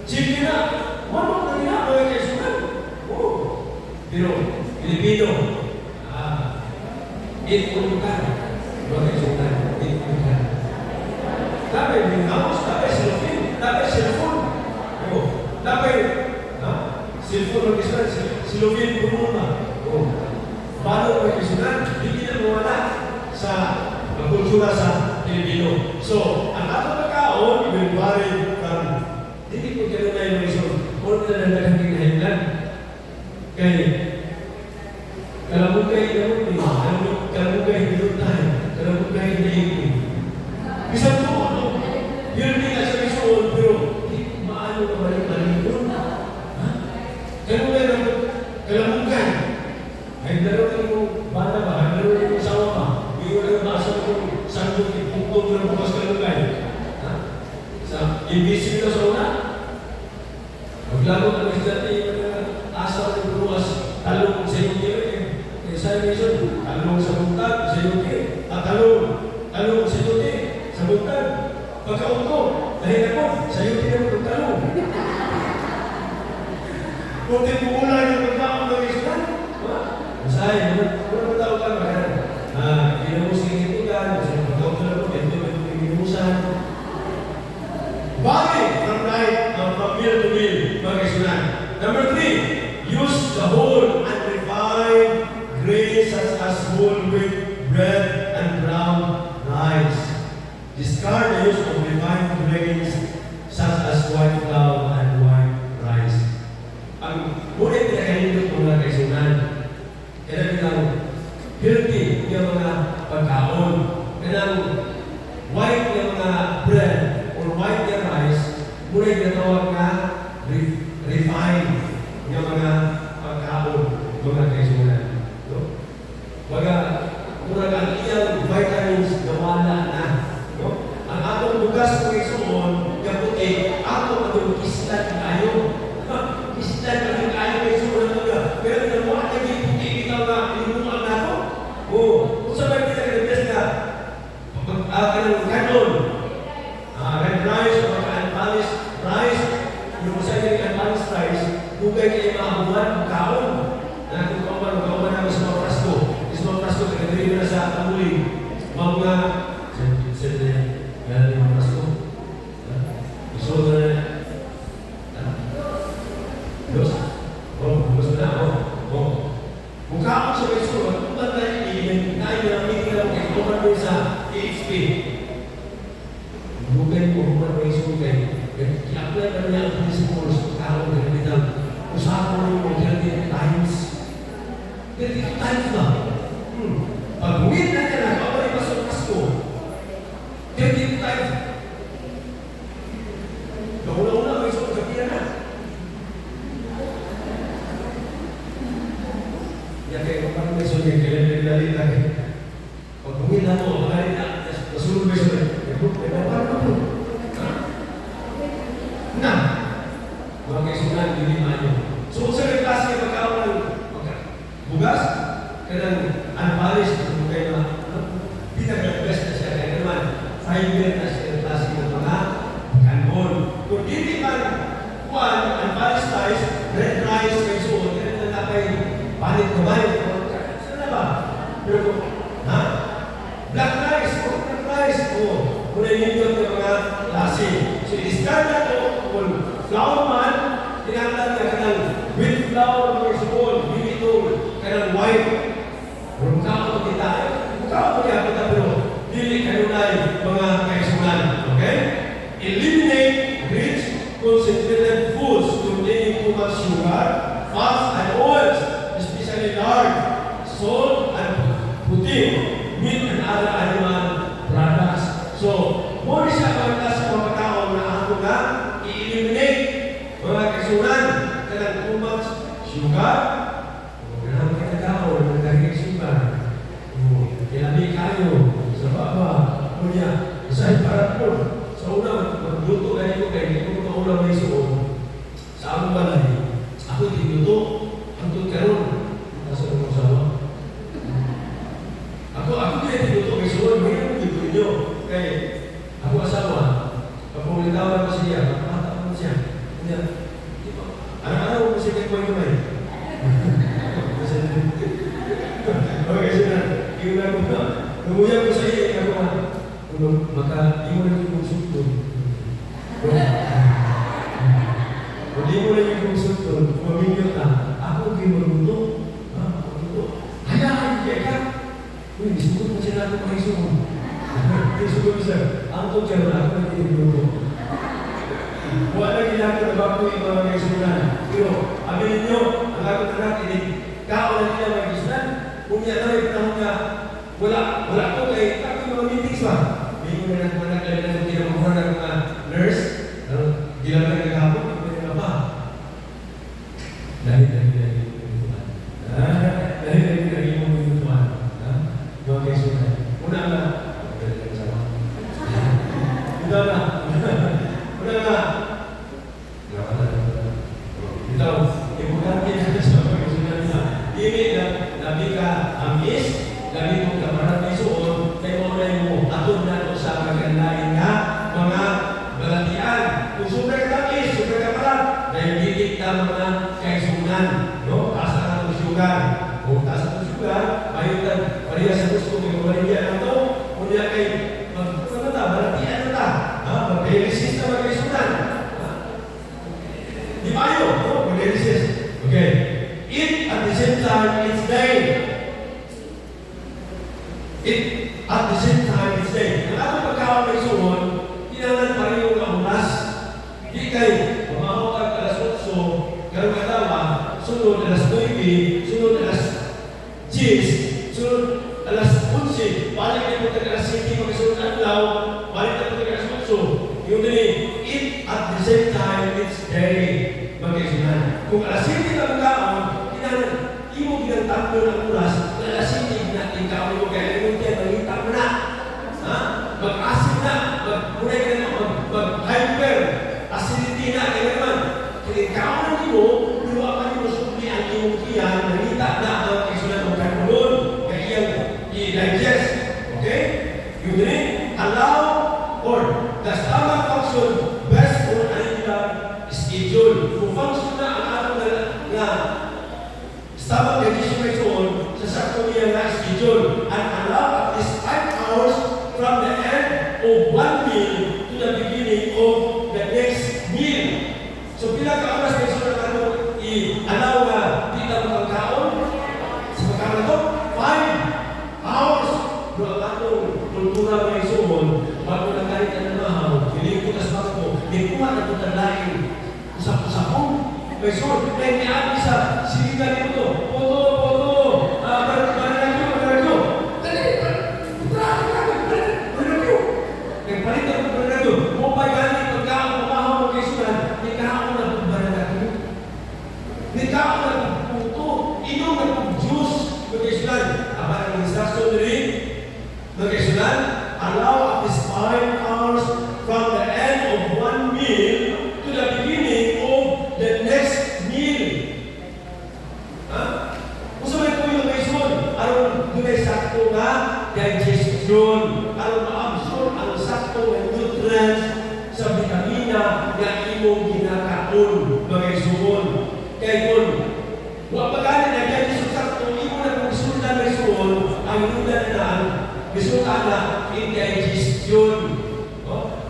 S1: Chicken na, manok na nila, mga kaisunan. Pero Pilipino, eat pulutan, mga kaisunan, eat pulutan. Dapat yung house, dapat cellphone, dapat cellphone. Dapat, cellphone ng kisunan, cellphone puno na. Paano mga kisunan, hindi na mawala sa kultura sa Pilipino. So, ang atong pagkaon, i-vary from, hindi ko kaya na yung reason, kung na nalagang kinahinglan. Kaya, kalamugay na rin, kalamugay na tayo, kalamugay na rin. Isang po, yun din sa reason, pero hindi maano na balik-balik yun. Kalamugay. Ay, dalawa yung bata ba? Ay, dalawa yung asawa ba? Iwan ang basa yung sangkot yung pukong ng bukas kalamugay. Imbisi ko sa una. Maglaro ka ng dati yung asawa ng bukas talong sa iyo kaya. Sa mission, talong sa buntag, sa iyo kaya. Talong sa iyo kaya. Sa buntag. Pagkaunto, dahil ako, sa iyo kaya ng talong. Kung tinulay yung pagkaon ng isunan, masaya, wala tao ka ba? Ginamos ng itugan, sa pagkaon na ako, ito yung ginusan. Vary from meal to meal, mga kaisunan. Number 3, use the whole and refined grains such as whole wheat bread and brown rice. Discard the use of refined grains such as white flour and white rice. Ang ngunit pinakahinto mga kaisunan, kaya bilang healthy yung mga pagkaon. Kaya white yung mga bread or white yung rice, muna yung natawag na refined yung mga pagkaon, mga kaisunan. Baga, muna ang iyang vitamins na wala na. Ang atong bugas ng kaisunan, yung puti, atong atong kislan tayo. Kislan tayo kayo kaisunan mga. Pero yung mga naging puti, ikaw na inuman na ito. Kung sa mga pinag-request na, kanon, red rice, unbalanced rice, yung sa yung unbalanced rice, bugay kayo mga buwan, kaon. Na kung kauman namin sa mga prasko. Sa mga prasko, kagagawin na sa amuling. Mga galing mga prasko. kanya ang principles pagkaroon ng ganitang usapan mo 30 times. 30 times na. Pag humit na niya na, kapag ipasok Pasko, 30 times. Kauna-una, may isang kapiyan na. Yan kayo, parang may sunod, kailan naglalita kayo. Pag humit na mo, magalit na, nasunod may sunod. Parang na po. Na, mga kaisunan, hindi maano. So, sa may klase ng pagkaon ng bugas, kanang unpolished, kung kayo na, pinag-best na siya, kaya naman, fiber na siya ng klase ng mga kanbon. Kung hindi man, unpolished rice, red rice, may suon, kaya na napay palit kamay, saan na ba? Pero kung, black rice, muna yung mga klase. So, i-start na ito, kung flour man, tinatag na kanang with flour or spoon, hindi ito kanang white. Kung kao kita, pero dili kayo na mga kaisunan. Okay? Eliminate rich, concentrated foods containing too much sugar, fats, and oils, especially lard, salt, and protein, meat, and other animal products. So, muna siya mga klase ng pagkaon na ako na i-eliminate mga kaisunan kanang too much sugar, kanang pagkaon ng dahil sugar, ilami kayo sa baba, kunya, sa iparat mo, sa unang magluto kayo ko kayo, kung maunang may suon, sa akong balay, ako tinuto, ang tutkaroon, nasa ng usawa. Ako kaya tinuto kay suon, may ang dito ninyo. Kaya, ako asawa, kapag ulitawan ko siya, kapag ko siya, kanya, araw-araw ko siya kayo kamay. Okay, sila, yung ako na, numuya ko sa iyo, ako na, maka-iwan na yung sugtod. Kung di mo na yung sugtod, maminyo ka, ako yung maguto. Hayaan niya ka. Uy, sugtod mo siya natin makisugon. Sugtod mo siya, ang tutya na ako na tinigluto. Wala ginagawa na bago yung mga kaisunan. Pero, aminin nyo, ang ako na natin, kao na nila mga kaisunan, kung yan na rin panahon nga, wala ko kay ako yung mga meetings ba? May mo na nagpanaglan na tinamahon ng mga nurse, gilang na nagkapon, hindi na ba? Dahil minutuan. Dahil minutuan. Mga kaisunan. Una na, importante na sa mga kaisunan na dili labi ka amis, labi kong kamaran may suon, kay mo na mo atod na ito sa magandang nga mga balatian. Kung super tamis, super kamaran, diabetic na mga kaisunan, no? Taas na ng sugar. Kung taas ng sugar, mayroon pariya sa gusto kong pariya na ito, kung niya kay balatian na ta, mag-resist na mga kaisunan. Di ba yun? No? Mag-resist. Okay. Eat at the same time each day. Eat at the same time each day. Ang atong pagkaon may suon, kailangan pa rin yung kaunas. Di kayo, mamahotag alas 8, karong katawa, sunod alas 9, sunod alas 10, sunod alas 11, balik na po tayo alas 7, magkasunod adlaw, balik na po tayo alas 8. Yung din, eat at the same time each day. Magkaisunan. Kung alas 7 na pagkaon, imo ginagtakbo ng oras, alas 7 na ikaw mo kaya yung tiyan, mangita mo na. Mag-acid na, mag-munay ka na, mag-hyper, acidity na, kaya naman, ikaw na mo, pero ang mo sumuli ang iyong tiyan, mangita na ang kaisunan ng karbolon, kaya iyang i-digest. Okay? Yung din, allow or the stomach function best on a regular schedule. Kung function na ang atong na stomach digestion may suon sa sakto niya na schedule and allow at least 5 hours from the end of one meal to the beginning of the next meal. So, pila ka oras may suon na i-allow na kita mo ang kaon sa pagkaon na ito? 5 hours. Doon ang atong kultura may suon bago na kahit na namahaw, piling ko tas bako, may kuha na ito talaing may soul. Kaya niyabi sa siligan nito, Podo, Maranagyo. Dali, Maranagyo. Kaya palitan ko Maranagyo. Mupay gani, pagkaan mo mahal mo kay Sunan, ikaw na po Maranagyo. Ikaw na po puto, inyong na po Diyos kay Sunan. Aba ang instruction rin, kay Sunan, allow at least 5 hours from the end of one meal to the beginning of the next meal. Kung sabay po yung reason, aron dunay sakto nga digestion, aron ma-absorb ang sakto nga nutrients sa vitamina nga imong ginakaon mga isuon. Kaya kung wa pagani na digestion sakto, imo na kung sundan na isuon, ang nudan na resulta na indigestion.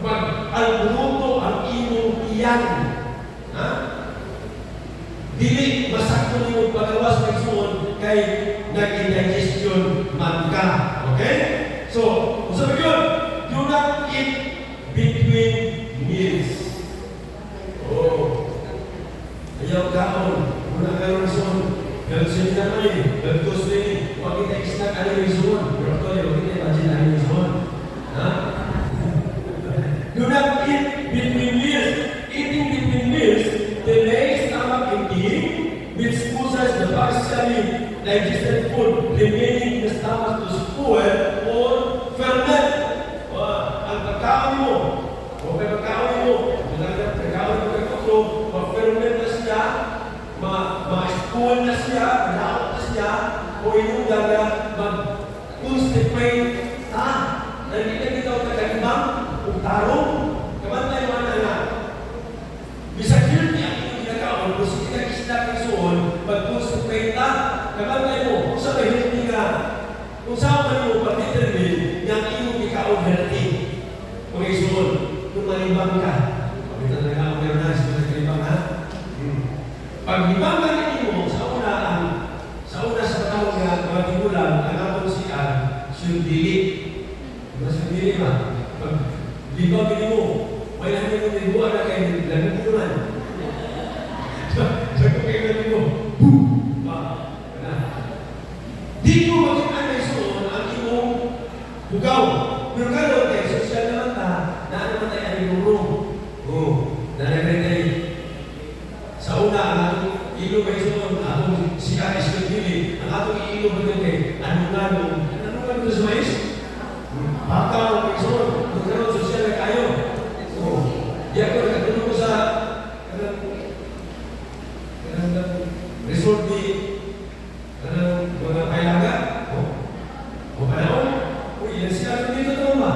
S1: Mag-albuto ang imong iyan. Dili masakto niyo pagawas ng isuon kay nag-indigestion man ka. Okay? So, kung sabi yun, do not eat between meals. Ayaw kaon. Muna kayo ng isuon. Ganun sa inyo naman eh. Ganun gusto rin. Huwag kita isnak ano yung isuon. Pero ito, huwag kita imagine ano yung isuon. Do not eat between meals. Eating between meals delays stomach emptying, which causes the partially digested food remaining in the stomach to spoil or ferment. Ang pagkaon mo, o kay pagkaon mo, pagkaon mo kay kutro, ma-ferment na siya, ma-spoil na siya, ma-out na siya, o inunda na mag-constipate ta. Nandito ito kagandang tarong, kamantay man na bisag guilty ang inyong ginagaon, kung sige nag-isda ng suon, mag-constipate na, kamantay mo, kung sa healthy nga, kung saan man mo pag-determine, yung inyong ikaon healthy. Kung isuon, kung malibang ka, pagkita na nga ako meron na, sige nag-libang ha? Pag-libang ka ninyo, sa una sa patawag nga, mga tigulang, ang akong siya, sundili. Mas sundili ba? Di ba mo, may namin yung libuan na kayo, lamin mo naman. Sabi ko kayo mo, boom! Di mo makita na isuon ang imong bugaw. Pero karoon kayo, sosyal naman ta, na ano naman tayo ang imong nanagay tayo. Sa una, ang atong ilo ba isuon, atong siya iskandili, ang atong ilo ba ito kayo, ano nga ito sa mais? Bakaw, isuon, karoon sosyal na kayo. Di ako nakatulong ko sa resort di mga kailangan. O panahon, yan siya dito ito ba?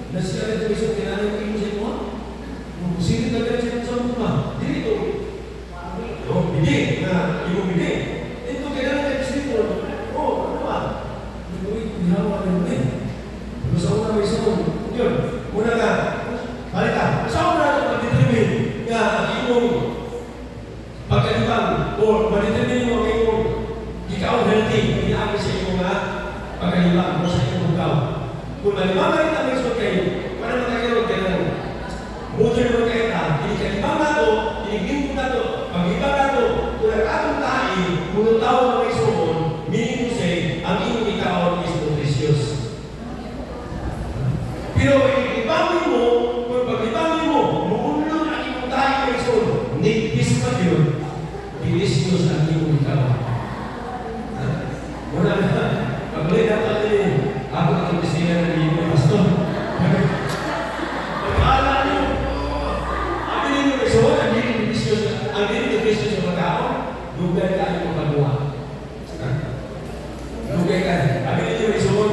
S1: Nasiya ito isang kinanay ko sa ito. Sino na ganyan sa mga? Dito. Bini, na imo bini. Ito kailangan kayo dito. Ano ba? Hinawa na yun eh. Pero sa una may isang, yun, una nga, balita, sa una ito pag-determine nga ang imong pagkalibang o ma-determine mo ang imong ikaw healthy, pinaami sa imong pagkalibang o sa imong ikaw. Kung malibang ka rin ang isot kayo, para magkakaroon kayo ng buto naman kayo ta, inikalibang na ito, iniginto na ito, pag-ibang na ito, kung nag-atong tayo, kung tao na may suon, meaning to say, ang imong ikaw is nutritious. Pero ibangin mo, kung pag-ibangin mo, muunlong ang imong tayo may suon, nipis pa yun, delicious ang imong ikaw. Muna na, pag-ulit na ito din, ako ang pisina ng imong pastor. Pag-aala niyo, ang imong may suon, ang imong delicious sa pagkaon, lugay ka imong pagbuha. Lugay ka. Ang imong may suon,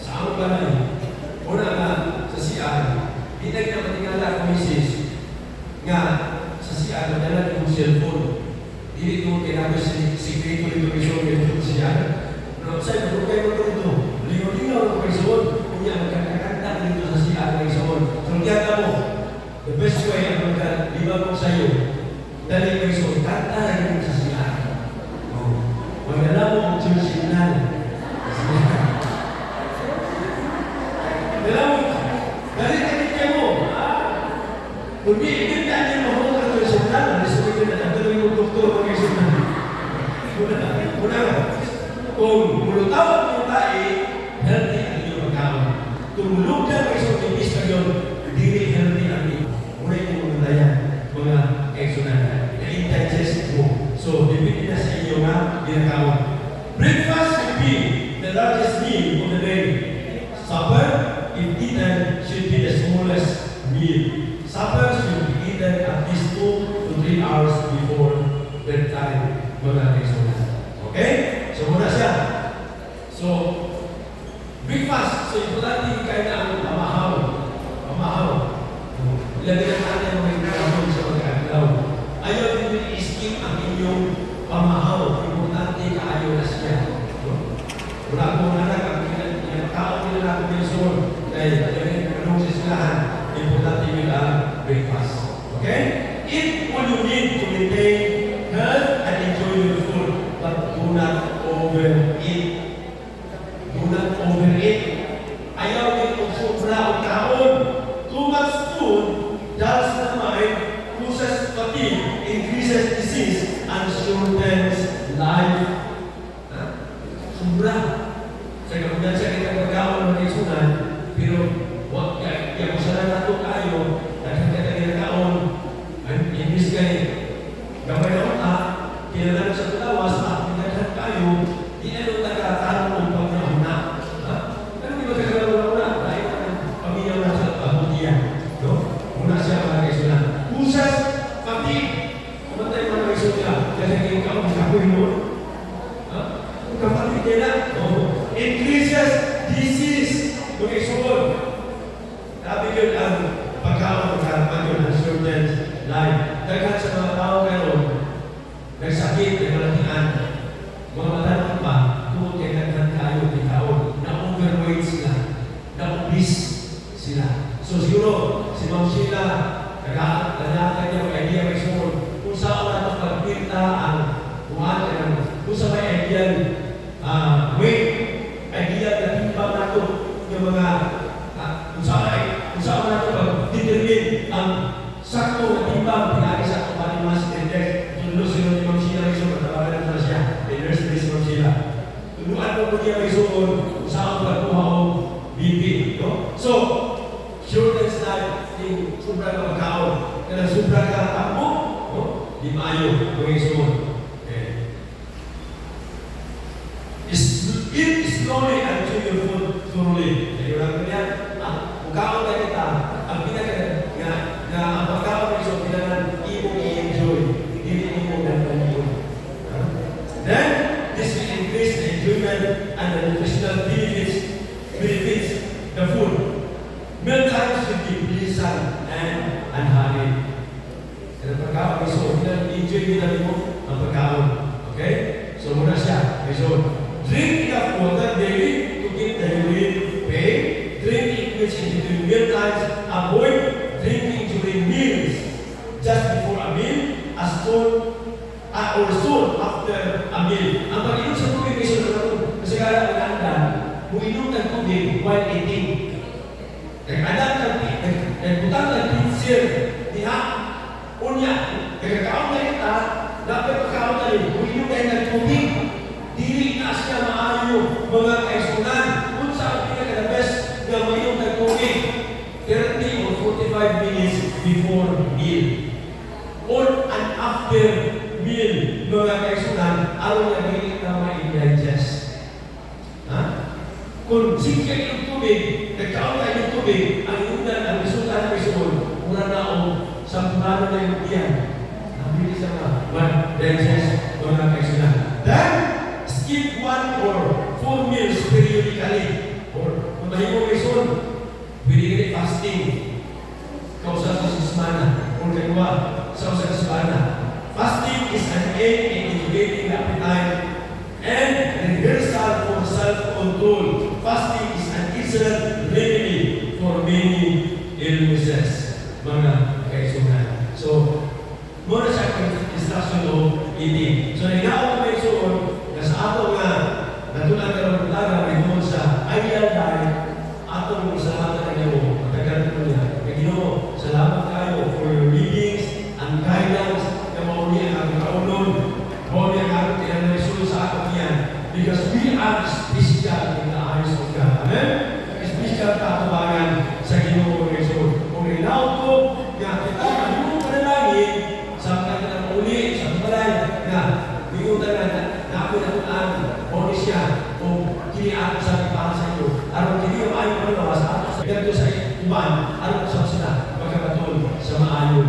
S1: saan ba na yun? Una nga, sa siyaan, hinag na matingala ang misis nga sa siyaan, madalang yung cellphone. Hindi ito kinagos sikreto nito may show nito sa siyaan. Pero sa'yo, kung kayo mo ito, lingaw-lingaw ang may suon, kung yan, magkakakanta nito sa siyaan may suon. So, kaya mo, the best way ang magkaliba mo sa'yo, dali may suon, kanta rin sa siyaan. Magdala mo ang church-sinan. Dali mo, kung di, hindi natin mahulog ang church-sinan, nasulit na Una, kung mulutawag yung tae, healthy ang inyong pagkaon. Kung mulugdan ang isang tipis na yun, hindi healthy ang inyong. Una yung mga yan, mga exonan, na indigest mo. So, dipindi na sa inyo nga ginakaon. Breakfast should be the largest meal of the day. Supper, if eaten, should be the smallest meal. Supper should be eaten at least 2 to 3 hours before bedtime, mga exonan. Okay? So, muna siya. So, breakfast. So, importante yung kain na ang pamahaw. Pamahaw. Ilagay na natin ang mga ikarapon sa pagkakalaw. Ayaw din i-skip ang inyong pamahaw. Importante kaayo na siya. Wala ko na lang ang tao nila na ako pinasuon. Dahil anong sisilahan, importante yung breakfast. Okay? Eat all you need to maintain health and enjoy your food. But do not overeat. Do not overeat. Ayaw din kung sobra ang kaon. Too much food dulls the mind, causes fatigue, increases disease, and shortens life. Sobra. Sa kamunan sa kitang pagkaon ng kaisunan, pero huwag kaya kung saan nato tayo, nagkakatagin kaon, imbis kayo, gamay na uta, kailangan sa tulawas, pinaghan tayo, di na nung nagkatanong ng pagkakuna. Ano di ba kagalaw-una? Dahil ang pamilya na sa pamilya. Muna siya mga kaisunan. Kusas, fatigue. Kumatay mga kaisunan, kasi kayo kaon, kapoy mo. Kapatid nila, increases disease. Kaisunan. Sabi yun ang pagkaon ng shortens life. Daghan sa mga tao ngayon, nagsakit, nagmalakihan, mga matanong pa, kung kailangan tayo ng taon, na-overweight sila, na-obese sila. So siguro, si Ma'am Sheila, nagkakanya niya ang idea may sumon, kung saan natin pagpinta ang kung saan may idea weight, idea na timbang nato yung mga kung saan nato pag-determine ang sakto na timbang pinagi sa kumpani mas index. Tulo sila ni Ma'am Sheila may sumon, natawagan na siya, nurse ni Ma'am Sheila. Tuluan mo niya may sumon, kung saan pagkuha o BP. So, shortens life yung sobra ka magkaon. Kaya sobra ka takbo, di maayo, kung sumon. Eat slowly and chew your food thoroughly. Jadi orang kalian, pagkaon na kita, ang ang pagkaon na iso, kailangan imo i-enjoy. Hindi imo na enjoy. Then, this will increase the enjoyment and the nutritional benefits the food. Meal times should be pleasant and unhurried. Kaya pagkaon na iso, kailangan enjoy nila mo ang pagkaon. Okay? So, muna siya. So, drink enough water daily to keep the urine pain. Drink liquids in between meal times. Avoid drinking during meals. Just before a meal, or soon after a meal. Ang pag-inom sa tubig ay sunod ako. Kasi kaya ang handa, uminom ng tubig while eating. Nagbutang ng pinsir. Diha, unya, nagkakaon na kita, dapat pagkaon na rin, uminom kayo ng tubig. Dili na siya maayo mga kaisunan. Kung saan pinaka-best na mayroong nagtubig 30 or 45 minutes before meal. Or and after meal, mga kaisunan, araw na dili na ma-digest. Kung sige yung tubig, nagkaon na yung tubig, ang unan, ang resulta ng isunod, muna na o sampurado na yung iyan. Nabilis na ma-digest mga kaisunan. Then, skip 1 or 4 meals periodically. Or kung mahimo may son, pwede ka fasting. Kausa sa semana. Or kaywa, sa semana. Fasting is an aid in educating the appetite and rehearsal for self-control. Fasting is an excellent remedy for many illnesses. Mga kaisunan. So, muna siya instruction o eating. So, nagnaon may suon, sa ato nga, natulang ka ng may doon sa ideal diet, ato mo salamat na niyo, matagal ko niya. Ginoo, salamat kayo for your readings and guidance na mauli ang ating kaunon, mauli ang ating tinanay Ganito sa uban, aron sa sila pagkakaton sa maayo